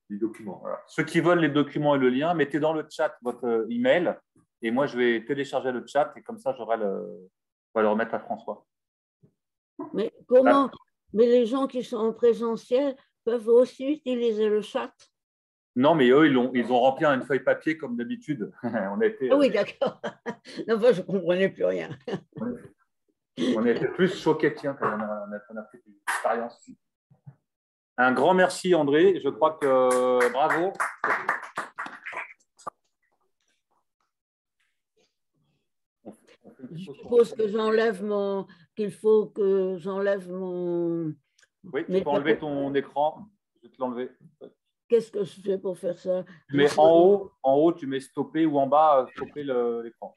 les documents. Voilà. Ceux qui veulent les documents et le lien, mettez dans le chat votre email et moi je vais télécharger le chat et comme ça on va le remettre à François. Mais comment? Mais les gens qui sont en présentiel peuvent aussi utiliser le chat? Non, mais eux, ils ont rempli une feuille papier comme d'habitude. Ah oui, d'accord. Non, moi, je ne comprenais plus rien. On était plus choqués, tiens, quand on a fait une expérience. Un grand merci, André. Je crois que bravo. Je suppose que qu'il faut que j'enlève mon. Oui, tu peux enlever ton écran. Je vais te l'enlever. Qu'est-ce que je fais pour faire ça? Tu mets en haut, tu mets stopper ou en bas, stopper l'écran.